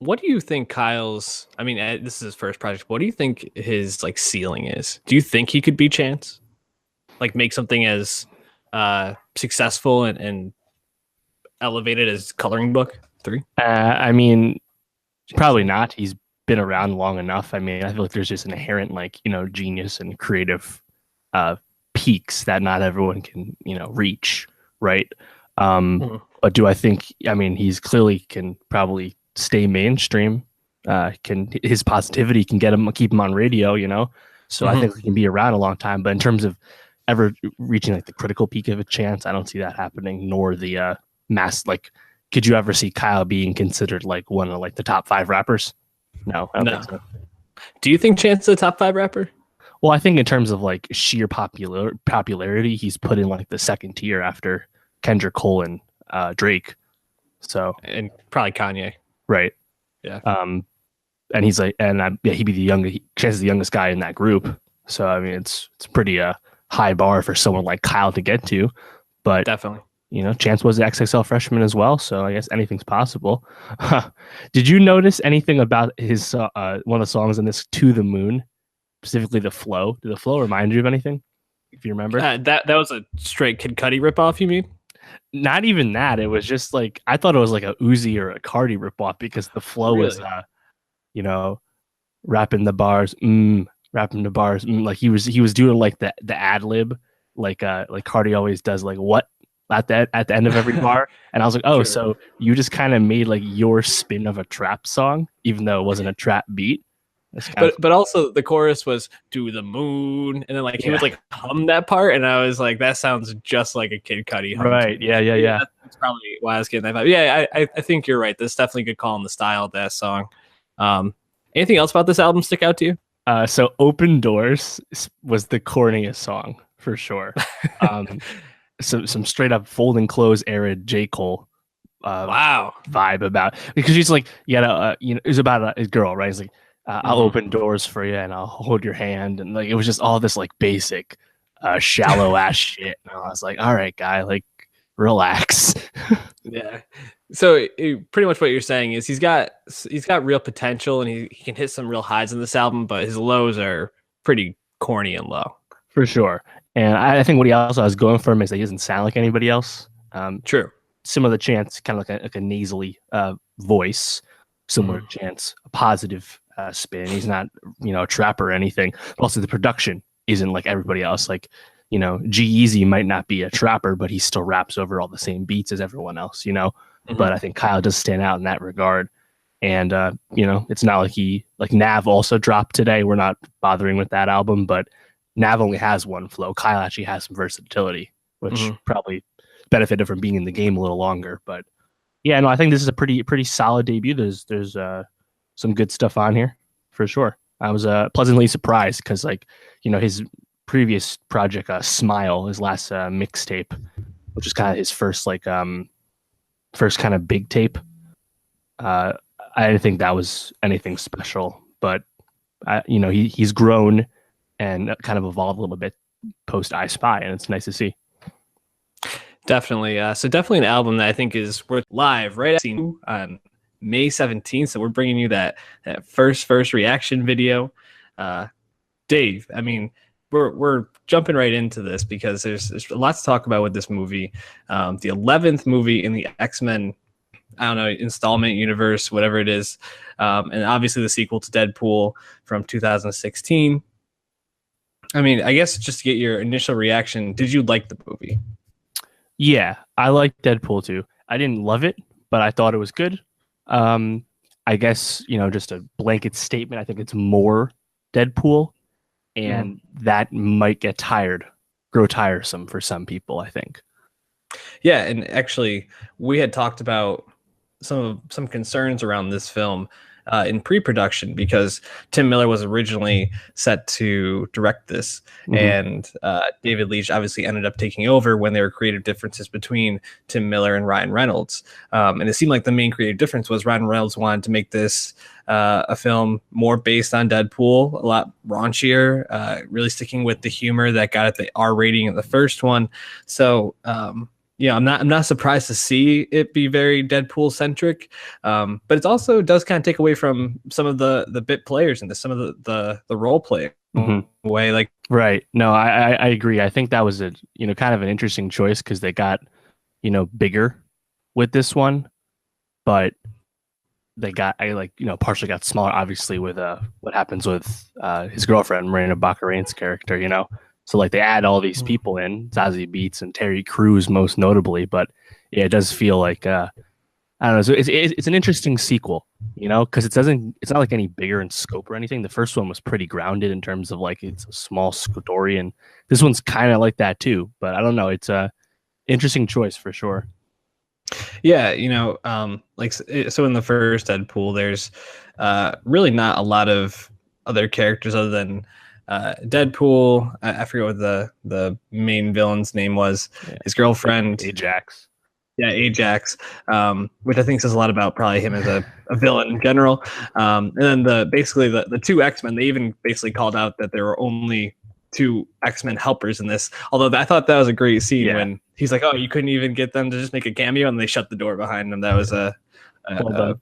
What do you think Kyle's? I mean, this is his first project. What do you think his like ceiling is? Do you think he could be Chance? Like make something as successful and elevated as Coloring Book 3? I mean, probably not. He's been around long enough. I mean, I feel like there's just an inherent like, genius and creative uh peaks that not everyone can, reach, right? Mhm. But do I think, I mean, he's clearly can probably stay mainstream. Can his positivity can get him, keep him on radio, So I Mhm. think he can be around a long time. But in terms of ever reaching like the critical peak of a chance, I don't see that happening, nor the mass like could you ever see Kyle being considered like one of like the top 5 rappers? No, I don't think No. so. Do you think Chance is a top 5 rapper? Well, I think in terms of like sheer popularity, he's put in like the second tier after Kendrick Cole and Drake. So And probably Kanye. right, Yeah. and he's like, and yeah, he'd be the youngest. Chance is the youngest guy in that group. So I mean, it's pretty high bar for someone like Kyle to get to. But Definitely. Chance was the XXL freshman as well, so I guess anything's possible. Did you notice anything about his one of the songs in this "To the Moon"? Specifically the flow. Did the flow remind you of anything? If you remember, That was a straight Kid Cudi ripoff, you mean? not even that. It was just like I thought it was like a Uzi or a Cardi ripoff because the flow was, Really? you know, rapping the bars, rapping the bars, like he was doing like the ad lib, like Cardi always does, like what at the end of every bar. And I was like, oh, Sure. so you just kind of made like your spin of a trap song, even though it wasn't a trap beat. But also the chorus was "To the Moon," and then like he would like hum that part, and I was like, that sounds just like a Kid Cudi hum. Right. Yeah. That's probably why I was getting that vibe. Yeah, I think you're right. That's definitely a good call on the style of that song. Um, anything else about this album stick out to you? So Open Doors was the corniest song for sure. Some straight up folding clothes era J. Cole Wow. vibe about, because she's like, it was about a girl, right? It's like, I'll open doors for you and I'll hold your hand. And like, it was just all this like basic, shallow ass shit. And I was like, all right, guy, like relax. Yeah. So pretty much what you're saying is he's got real potential and he can hit some real highs in this album, but his lows are pretty corny and low. For sure. And I think what he also has going for him is that he doesn't sound like anybody else. True. Similar to Chance, kind of like a nasally voice, similar to Chance, a positive spin. He's not, a trapper or anything. But also the production isn't like everybody else. Like, G-Eazy might not be a trapper, but he still raps over all the same beats as everyone else, But I think Kyle does stand out in that regard. And, it's not like Nav also dropped today. We're not bothering with that album, but Nav only has one flow. Kyle actually has some versatility, which probably benefited from being in the game a little longer. But yeah, no, I think this is a pretty solid debut. There's some good stuff on here for sure. I was pleasantly surprised because his previous project, Smile, his last mixtape, which is kind of his first first kind of big tape. I didn't think that was anything special, but he's grown and kind of evolved a little bit post I Spy, and it's nice to see. Definitely. So definitely an album that I think is worth live right on May 17th. So we're bringing you that first reaction video. Dave, I mean, we're jumping right into this because there's a lot to talk about with this movie. The 11th movie in the X-Men, I don't know, installment universe, whatever it is. And obviously the sequel to Deadpool from 2016. I mean, I guess just to get your initial reaction, did you like the movie? Yeah, I liked Deadpool too. I didn't love it, but I thought it was good. I guess, just a blanket statement. I think it's more Deadpool, and that might grow tiresome for some people, I think. Yeah, and actually, we had talked about some concerns around this film in pre-production because Tim Miller was originally set to direct this, and David Leitch obviously ended up taking over when there were creative differences between Tim Miller and Ryan Reynolds. And it seemed like the main creative difference was Ryan Reynolds wanted to make this a film more based on Deadpool, a lot raunchier, really sticking with the humor that got it the R rating in the first one. So yeah, I'm not surprised to see it be very Deadpool centric, but it also does kind of take away from some of the bit players and some of the role play way. Like, right? No, I agree. I think that was a kind of an interesting choice because they got bigger with this one, but they got partially got smaller, obviously, with what happens with his girlfriend Marina Baccarin's character, so like they add all these people in, Zazie Beetz and Terry Crews most notably, but yeah, it does feel like I don't know. So it's an interesting sequel, because it's not like any bigger in scope or anything. The first one was pretty grounded in terms of like it's a small story, and this one's kind of like that too. But I don't know. It's a interesting choice for sure. Yeah, like so in the first Deadpool, there's really not a lot of other characters other than Deadpool. I forget what the main villain's name was. Yeah. His girlfriend, Ajax. Yeah, Ajax, which I think says a lot about probably him as a villain in general. And then the two X-Men, they even basically called out that there were only two X-Men helpers in this. Although I thought that was a great scene when he's like, "Oh, you couldn't even get them to just make a cameo," and they shut the door behind them. That was a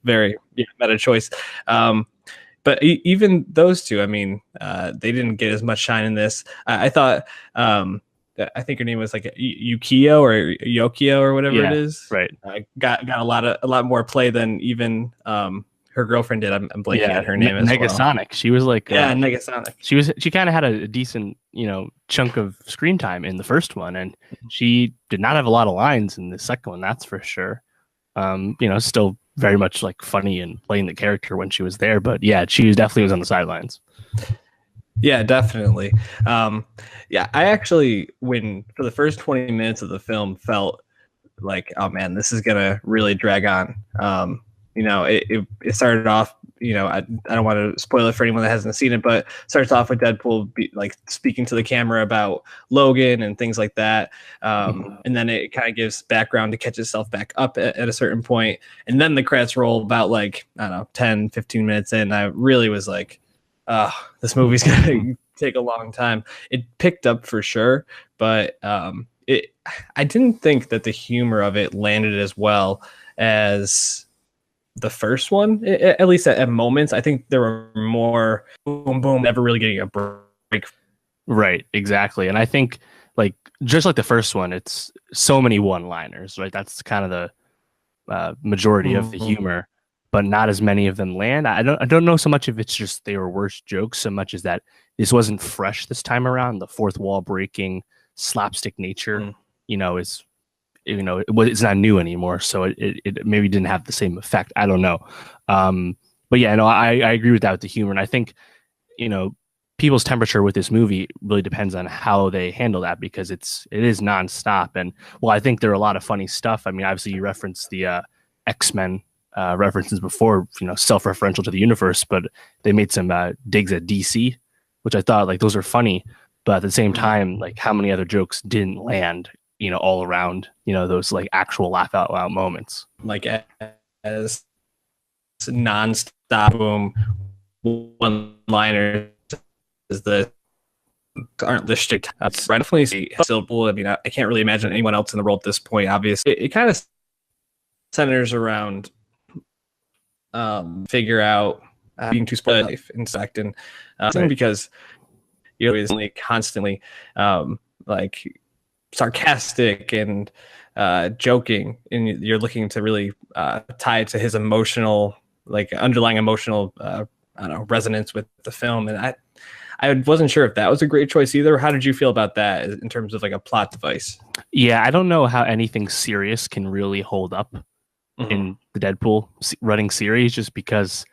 very meta choice. But even those two, I mean, they didn't get as much shine in this. I thought. I think her name was like Yukio or Yokio or whatever it is. Right. Got a lot more play than even her girlfriend did. I'm blanking on her name as Negasonic. Well. She was like Negasonic. She kind of had a decent chunk of screen time in the first one, and she did not have a lot of lines in the second one. That's for sure. Still very much like funny and playing the character when she was there, but yeah, she definitely was on the sidelines. Yeah, definitely. I actually, for the first 20 minutes of the film, felt like, oh man, this is gonna really drag on. It started off. I don't want to spoil it for anyone that hasn't seen it, but starts off with Deadpool speaking to the camera about Logan and things like that, and then it kind of gives background to catch itself back up at a certain point, and then the credits roll about 10, 15 minutes in. I really was like, this movie's gonna take a long time. It picked up for sure, but I didn't think that the humor of it landed as well as the first one, at least at moments. I think there were more boom boom, never really getting a break. Right, exactly. And I think just like the first one, it's so many one-liners, right? That's kind of the majority of the humor, but not as many of them land. I don't know so much if it's just they were worse jokes so much as that this wasn't fresh this time around. The fourth wall breaking slapstick nature, is it's not new anymore, so it maybe didn't have the same effect. I don't know, but yeah, no, I agree with that with the humor, and I think people's temperature with this movie really depends on how they handle that, because it is nonstop. And I think there are a lot of funny stuff. I mean, obviously you referenced the X-Men references before, self-referential to the universe, but they made some digs at DC, which I thought those are funny, but at the same time, how many other jokes didn't land, all around, those actual laugh out loud moments, as non-stop boom one-liners as aren't listed. Definitely still. I mean, I can't really imagine anyone else in the role at this point. Obviously, it kind of centers around figure out being too spoiled life in fact, and because you're constantly sarcastic and joking, and you're looking to really tie it to his emotional, underlying emotional resonance with the film. And I wasn't sure if that was a great choice either. How did you feel about that in terms of a plot device? Yeah, I don't know how anything serious can really hold up in the Deadpool running series, just because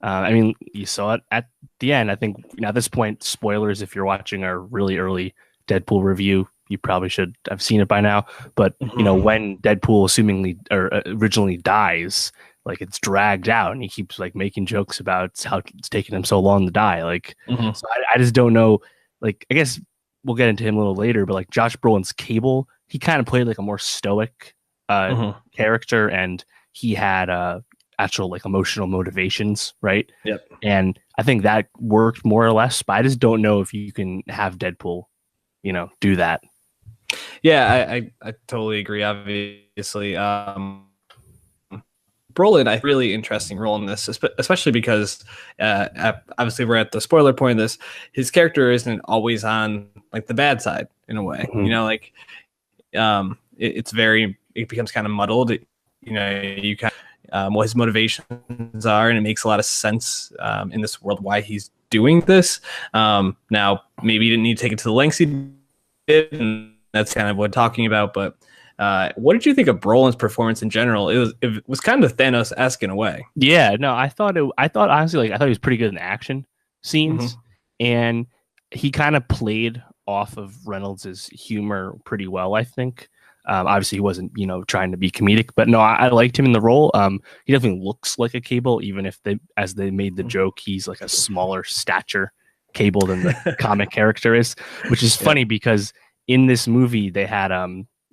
I mean, you saw it at the end. I think at this point, spoilers, if you're watching our really early Deadpool review, you probably should have seen it by now. But when Deadpool assumingly or originally dies, it's dragged out, and he keeps making jokes about how it's taking him so long to die. So I just don't know. I guess we'll get into him a little later, but Josh Brolin's Cable, he kind of played a more stoic character, and he had actual emotional motivations, right? Yep. And I think that worked more or less, but I just don't know if you can have Deadpool, do that. Yeah, I totally agree. Obviously, Brolin, a really interesting role in this, especially because obviously we're at the spoiler point of this. His character isn't always on the bad side in a way. It becomes kind of muddled. You what his motivations are, and it makes a lot of sense in this world why he's doing this. Now, maybe he didn't need to take it to the lengths he did, and that's kind of what I'm talking about. But what did you think of Brolin's performance in general? It was kind of Thanos-esque in a way. Yeah, no, I thought honestly, like I thought he was pretty good in the action scenes, and he kind of played off of Reynolds' humor pretty well, I think. Obviously, he wasn't, trying to be comedic, but no, I liked him in the role. He definitely looks like a Cable, even if as they made the joke, he's like a smaller stature Cable than the comic character is, which is funny because in this movie they had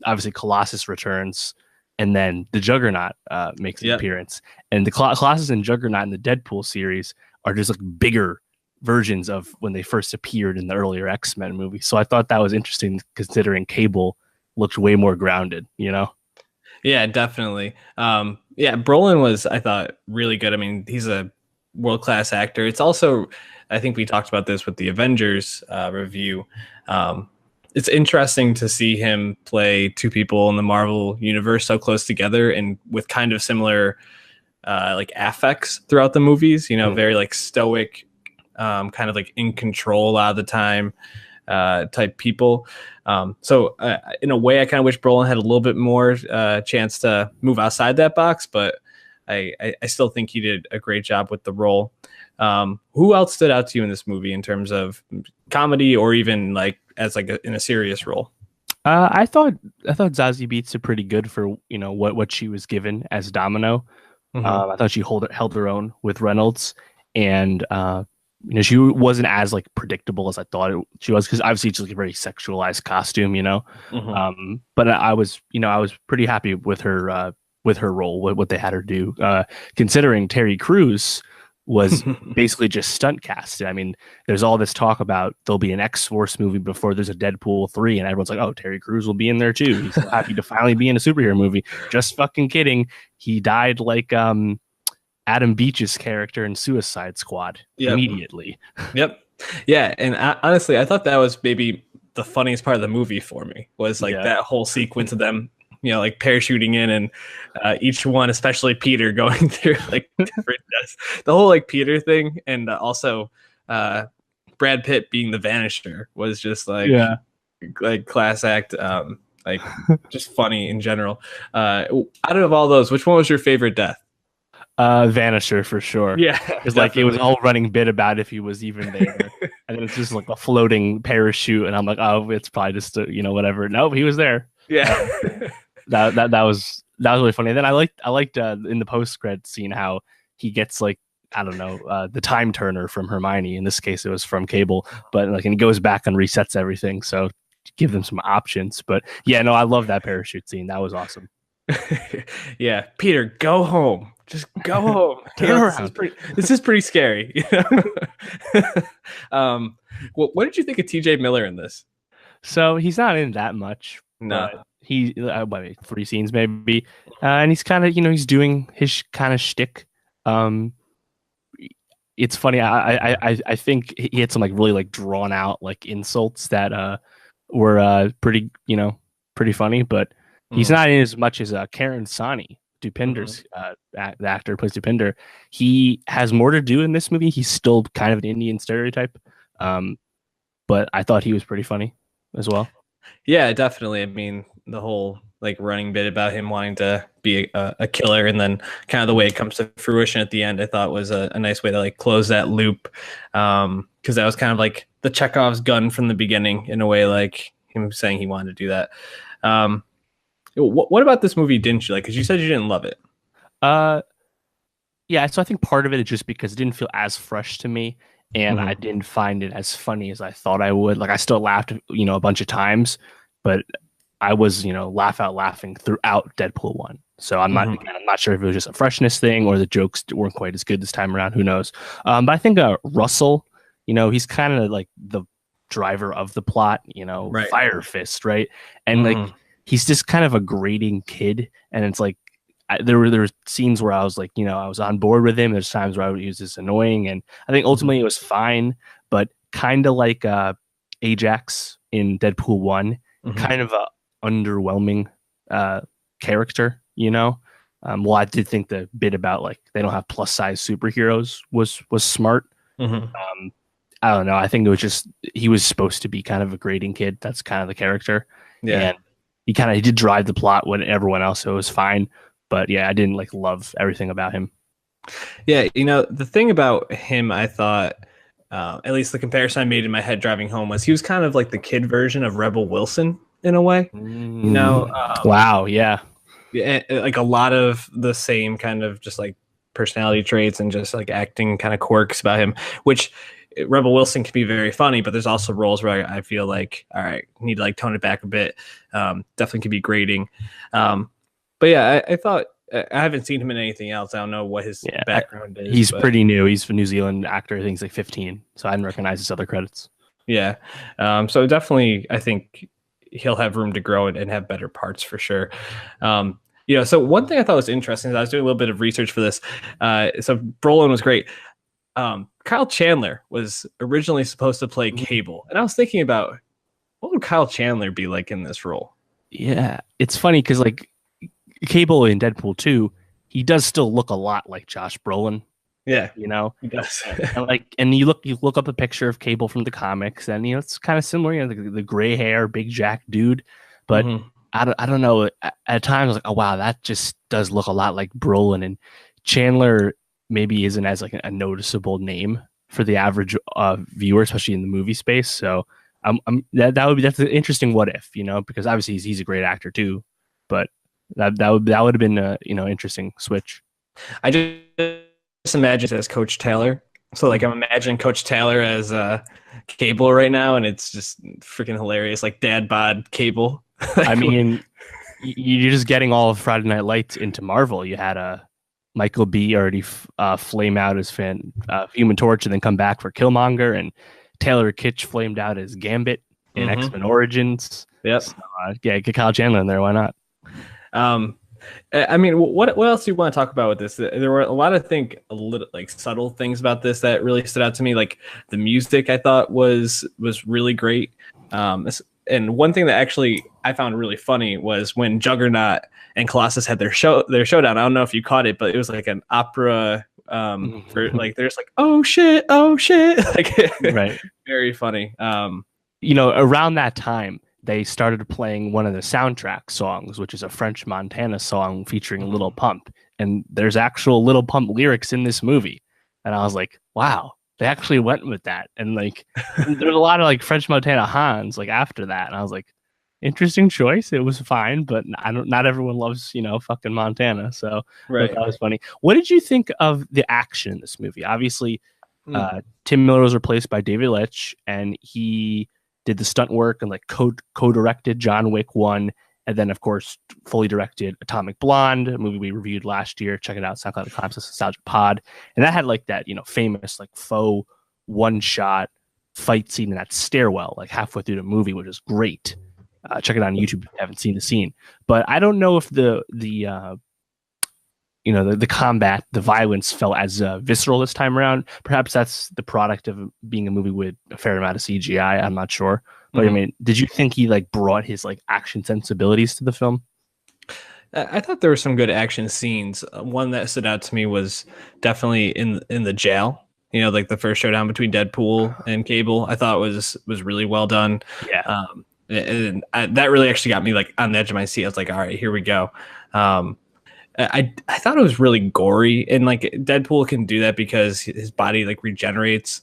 obviously Colossus returns, and then the Juggernaut makes an appearance, and the Colossus and Juggernaut in the Deadpool series are just like bigger versions of when they first appeared in the earlier X-Men movie. So I thought that was interesting considering Cable looked way more grounded, Yeah, definitely. Brolin was, I thought, really good. I mean, he's a world-class actor. It's also, I think we talked about this with the Avengers review. It's interesting to see him play two people in the Marvel universe so close together and with kind of similar like affects throughout the movies, very like stoic, kind of like in control a lot of the time type people. So in a way, I kind of wish Brolin had a little bit more chance to move outside that box, but I still think he did a great job with the role. Who else stood out to you in this movie in terms of comedy or even like as like in a serious role? I thought Zazie Beetz did pretty good for what she was given as Domino. I thought she held her own with Reynolds, and she wasn't as like predictable as I thought she was, because obviously it's like a very sexualized costume, but I was pretty happy with her role, what they had her do, considering Terry Crews was basically just stunt casted. I mean, there's all this talk about there'll be an X-Force movie before there's a Deadpool 3, and everyone's like, oh, Terry Crews will be in there too. He's so happy to finally be in a superhero movie. Just fucking kidding. He died like Adam Beach's character in Suicide Squad immediately. Yep. Yeah, and honestly, I thought that was maybe the funniest part of the movie for me, was like that whole sequence of them, like parachuting in, and each one, especially Peter, going through like different deaths. The whole like Peter thing, and also Brad Pitt being the Vanisher was just like class act, like just funny in general. Out of all those, which one was your favorite death? Vanisher for sure. Yeah, because like it was a whole running bit about if he was even there, and then it's just like a floating parachute, and I'm like, oh, it's probably just whatever. Nope, he was there. Yeah. that was really funny. And then I liked in the post credit scene how he gets like, I don't know, the time turner from Hermione. In this case, it was from Cable, but like, and he goes back and resets everything. So give them some options. But yeah, no, I love that parachute scene. That was awesome. Yeah, Peter, go home. Just go home. Turn around. This is pretty scary. What did you think of TJ Miller in this? So he's not in that much. No. He 3 scenes maybe, and he's kind of he's doing his kind of shtick. It's funny. I think he had some like really like drawn out like insults that were pretty funny, but he's not in as much as Karen Sani, Dupinder's the actor who plays Dupinder. He has more to do in this movie. He's still kind of an Indian stereotype, but I thought he was pretty funny as well. Yeah, definitely. I mean, the whole like running bit about him wanting to be a killer, and then kind of the way it comes to fruition at the end, I thought was a nice way to like close that loop, because that was kind of like the Chekhov's gun from the beginning, in a way, like him saying he wanted to do that. What about this movie didn't you like? Because you said you didn't love it. Yeah, so I think part of it is just because it didn't feel as fresh to me, and I didn't find it as funny as I thought I would. Like, I still laughed, a bunch of times, but I was, laughing throughout Deadpool 1. So I'm not sure if it was just a freshness thing or the jokes weren't quite as good this time around. Who knows? But I think Russell, he's kind of like the driver of the plot, right. Fire Fist, right? And like, he's just kind of a grating kid, and it's like there were scenes where I was like, I was on board with him. There's times where he was just annoying, and I think ultimately it was fine, but kind of like Ajax in Deadpool 1, kind of a underwhelming character, Well, I did think the bit about like they don't have plus size superheroes was smart. Um, I don't know. I think it was just he was supposed to be kind of a grading kid. That's kind of the character, Yeah. and he did drive the plot when everyone else, so it was fine. But yeah, I didn't like love everything about him. Yeah, the thing about him, I thought, at least the comparison I made in my head driving home was he was kind of like the kid version of Rebel Wilson in a way. Wow, yeah, Yeah, like a lot of the same kind of just like personality traits and just like acting kind of quirks about him, which Rebel Wilson can be very funny, but there's also roles where I feel like, all right, need to like tone it back a bit. Definitely could be grating. But yeah, I thought I haven't seen him in anything else. I don't know what his background is. He's pretty new. He's a New Zealand actor. I think he's like 15, so I didn't recognize his other credits. Yeah. So definitely, I think he'll have room to grow and have better parts for sure. So one thing I thought was interesting is I was doing a little bit of research for this. So Brolin was great. Kyle Chandler was originally supposed to play Cable, and I was thinking about what would Kyle Chandler be like in this role. Yeah, it's funny because like Cable in Deadpool 2, he does still look a lot like Josh Brolin. Yeah, he does. and you look up a picture of Cable from the comics, and it's kind of similar. The gray hair, big jack dude. But I don't know. At times, I was like, oh wow, that just does look a lot like Brolin. And Chandler maybe isn't as like a noticeable name for the average viewer, especially in the movie space. So that's an interesting what if, because obviously he's a great actor too, but that would have been a interesting switch. I just imagine it as Coach Taylor. So like I'm imagining Coach Taylor as Cable right now, and it's just freaking hilarious, like dad bod Cable. I mean, you're just getting all of Friday Night Lights into Marvel. You had Michael B already flame out as Human Torch and then come back for Killmonger, and Taylor Kitsch flamed out as Gambit in X-Men Origins. Yep. So, get Kyle Chandler in there. Why not? I mean, what else do you want to talk about with this? There were a lot of like subtle things about this that really stood out to me. Like the music, I thought was really great. And one thing that actually I found really funny was when Juggernaut and Colossus had their showdown. I don't know if you caught it, but it was like an opera. For like there's like oh shit, like right, very funny. Around that time they started playing one of the soundtrack songs, which is a French Montana song featuring Lil Pump, and there's actual Lil Pump lyrics in this movie, and I was like, wow, they actually went with that. And like there's a lot of like French Montana Hans like after that, and I was like, interesting choice. It was fine, but not everyone loves fucking Montana, so right. That was funny. What did you think of the action in this movie? Obviously Tim Miller was replaced by David Leitch, and he did the stunt work and like co-directed John Wick 1, and then of course fully directed Atomic Blonde, a movie we reviewed last year. Check it out, SoundCloud Nostalgia Pod. And that had like that famous like faux one shot fight scene in that stairwell like halfway through the movie, which is great. Check it out on YouTube if you haven't seen the scene. But I don't know if the combat, the violence felt as visceral this time around. Perhaps that's the product of being a movie with a fair amount of CGI. I'm not sure. But I mean, did you think he like brought his like action sensibilities to the film? I thought there were some good action scenes. One that stood out to me was definitely in the jail. Like the first showdown between Deadpool and Cable. I thought was really well done. Yeah. And that really actually got me like on the edge of my seat. I was like, all right, here we go. I thought it was really gory, and like Deadpool can do that because his body like regenerates.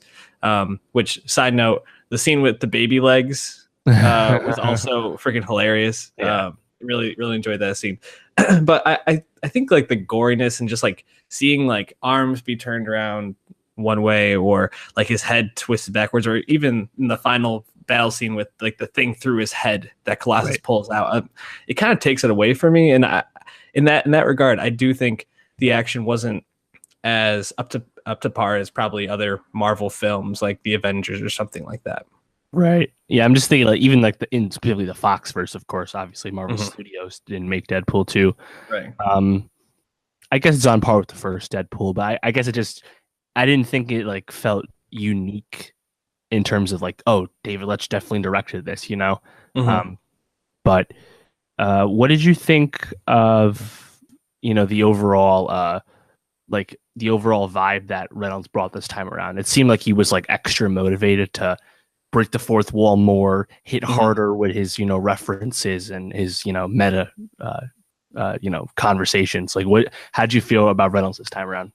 Which, side note, the scene with the baby legs was also freaking hilarious. Yeah. Really enjoyed that scene. But I think like the goriness and just like seeing like arms be turned around one way or like his head twisted backwards, or even in the final battle scene with like the thing through his head that Colossus pulls out, it kind of takes it away from me. And in that regard, I do think the action wasn't as up to par as probably other Marvel films like the Avengers or something like that. Right. Yeah, I'm just thinking like even like specifically the Foxverse, of course. Obviously, Marvel Studios didn't make Deadpool 2. Right. I guess it's on par with the first Deadpool, but I guess I didn't think it like felt unique in terms of like, oh, David Leitch definitely directed this, But what did you think of the overall the overall vibe that Reynolds brought this time around. It seemed like he was like extra motivated to break the fourth wall more, hit harder with his, references and his, meta, conversations. Like, how'd you feel about Reynolds this time around?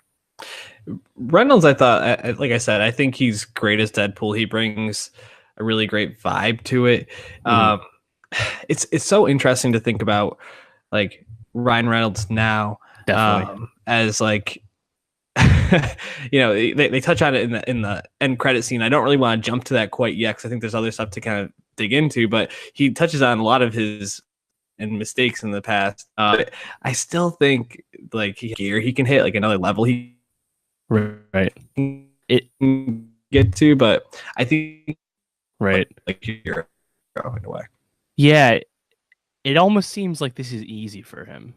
Reynolds, I thought, like I said, I think he's great as Deadpool. He brings a really great vibe to it. It's so interesting to think about, like, Ryan Reynolds now, as like, they touch on it in the end credit scene. I don't really want to jump to that quite yet because I think there's other stuff to kind of dig into, but he touches on a lot of his and mistakes in the past. I still think like he can hit like another level. He it get to, but I think like you're going away. Yeah, it almost seems like this is easy for him.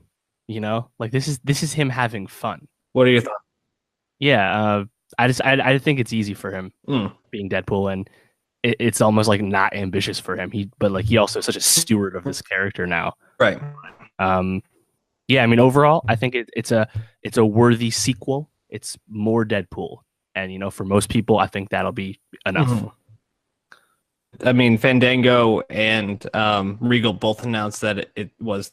Like this is him having fun. What are your thoughts? Yeah, I think it's easy for him being Deadpool, and it's almost like not ambitious for him. But he also is such a steward of this character now. Right. Yeah, I mean, overall, I think it's a worthy sequel. It's more Deadpool, and for most people, I think that'll be enough. I mean, Fandango and Regal both announced that it was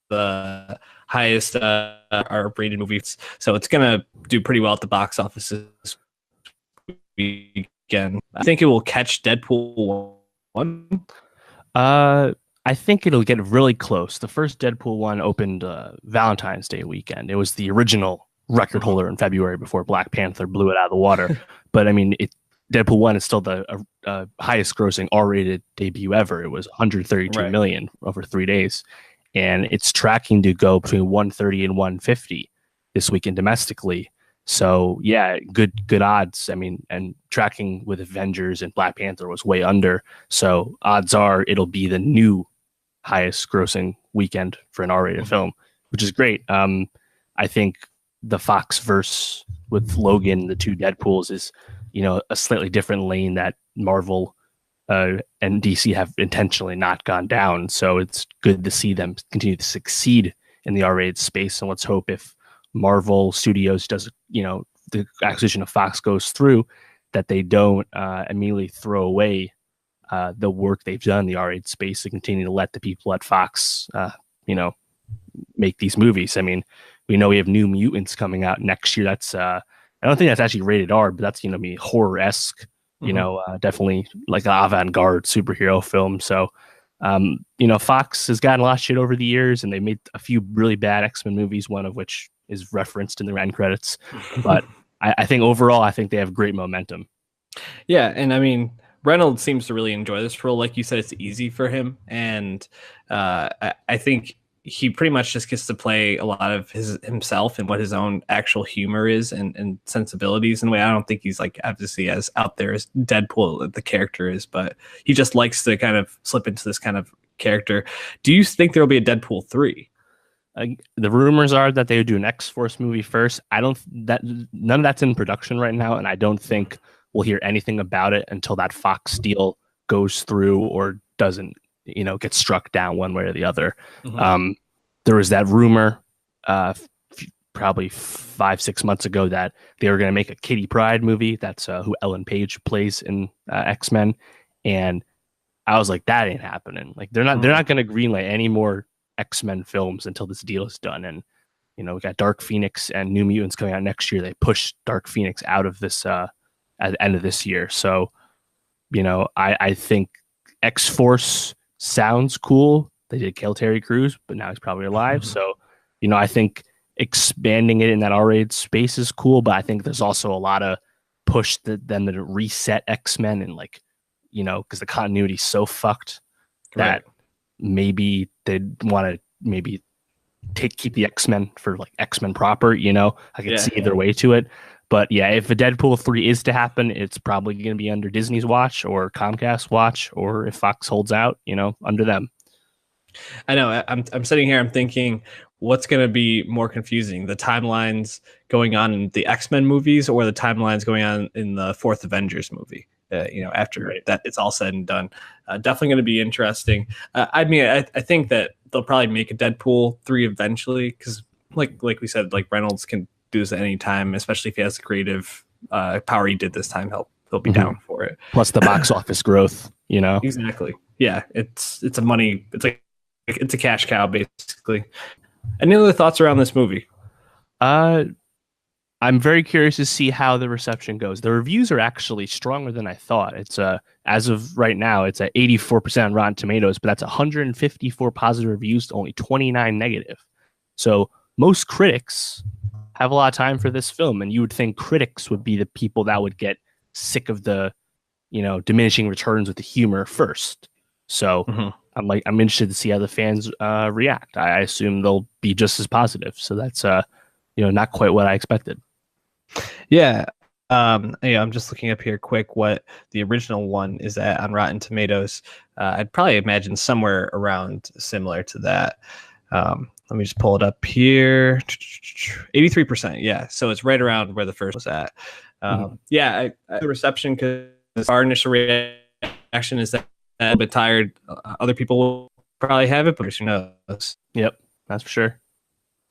the highest R-rated movies, so it's gonna do pretty well at the box office this weekend. I think it will catch Deadpool 1. I think it'll get really close. The first Deadpool 1 opened Valentine's Day weekend. It was the original record holder in February before Black Panther blew it out of the water. But I mean, Deadpool 1 is still the highest grossing R-rated debut ever. It was 132 million over 3 days. And it's tracking to go between 130 and 150 this weekend domestically. So yeah, good odds. I mean, and tracking with Avengers and Black Panther was way under. So odds are it'll be the new highest grossing weekend for an R-rated film, which is great. I think the Fox verse with Logan, the two Deadpools, is a slightly different lane that Marvel and DC have intentionally not gone down. So it's good to see them continue to succeed in the R-rated space. And let's hope if Marvel Studios does, the acquisition of Fox goes through, that they don't immediately throw away the work they've done in the R-rated space to continue to let the people at Fox, make these movies. I mean, we know we have New Mutants coming out next year. That's I don't think that's actually rated R, but that's be horror-esque. Definitely like an avant-garde superhero film. So, Fox has gotten a lot of shit over the years, and they made a few really bad X-Men movies, one of which is referenced in the end credits. But I think overall, I think they have great momentum. Yeah, and I mean, Reynolds seems to really enjoy this role. Like you said, it's easy for him, and I think he pretty much just gets to play a lot of himself and what his own actual humor is and sensibilities in a way. I don't think he's like obviously as out there as Deadpool the character is, but he just likes to kind of slip into this kind of character. Do you think there will be a Deadpool 3? The rumors are that they would do an X-Force movie first. None of that's in production right now, and I don't think we'll hear anything about it until that Fox deal goes through or doesn't, get struck down one way or the other. There was that rumor probably 5-6 months ago that they were going to make a Kitty Pryde movie. That's who Ellen Page plays in X-Men. And I was like, that ain't happening. Like they're not going to greenlight any more X-Men films until this deal is done. And, we got Dark Phoenix and New Mutants coming out next year. They pushed Dark Phoenix out of this at the end of this year. So, I think X-Force sounds cool. They did kill Terry Crews, but now he's probably alive. So, I think expanding it in that R-rated space is cool, but I think there's also a lot of push them to reset X-Men and because the continuity is so fucked that maybe they'd want to keep the X-Men for X-Men proper, I could see either way to it. But yeah, if a Deadpool 3 is to happen, it's probably going to be under Disney's watch or Comcast watch, or if Fox holds out, under them. I know. I'm sitting here. I'm thinking, what's going to be more confusing: the timelines going on in the X-Men movies, or the timelines going on in the fourth Avengers movie? After that it's all said and done. Definitely going to be interesting. I mean, I think that they'll probably make a Deadpool 3 eventually, because like we said, like Reynolds can do this at any time, especially if he has the creative power he did this time. He'll be down for it. Plus the box office growth, you know. Exactly. Yeah, it's a cash cow basically. Any other thoughts around this movie? I'm very curious to see how the reception goes. The reviews are actually stronger than I thought. It's as of right now, it's at 84% on Rotten Tomatoes, but that's 154 positive reviews to only 29 negative. So most critics have a lot of time for this film, and you would think critics would be the people that would get sick of the, you know, diminishing returns with the humor first. So I'm interested to see how the fans react. I assume they'll be just as positive. So that's not quite what I expected. Yeah. I'm just looking up here quick what the original one is at on Rotten Tomatoes. I'd probably imagine somewhere around similar to that. Let me just pull it up here. 83%. Yeah. So it's right around where the first was at. The reception, because our initial reaction is that a little bit tired. Other people will probably have it, but who knows? Yep. That's for sure.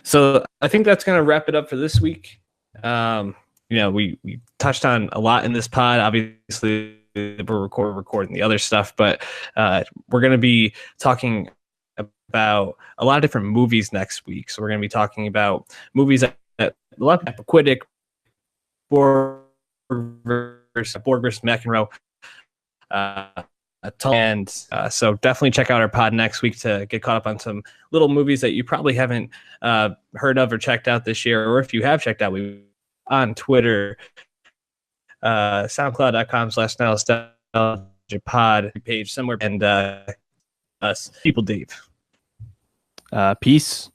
So I think that's going to wrap it up for this week. We touched on a lot in this pod. Obviously, we're recording the other stuff, but we're going to be talking about a lot of different movies next week. So we're going to be talking about movies that a lot of people Quidditch, Borg versus McEnroe, and so definitely check out our pod next week to get caught up on some little movies that you probably haven't heard of or checked out this year, or if you have checked out, we on Twitter, soundcloud.com/Nowstalgia pod page somewhere, and us people Dave. Peace.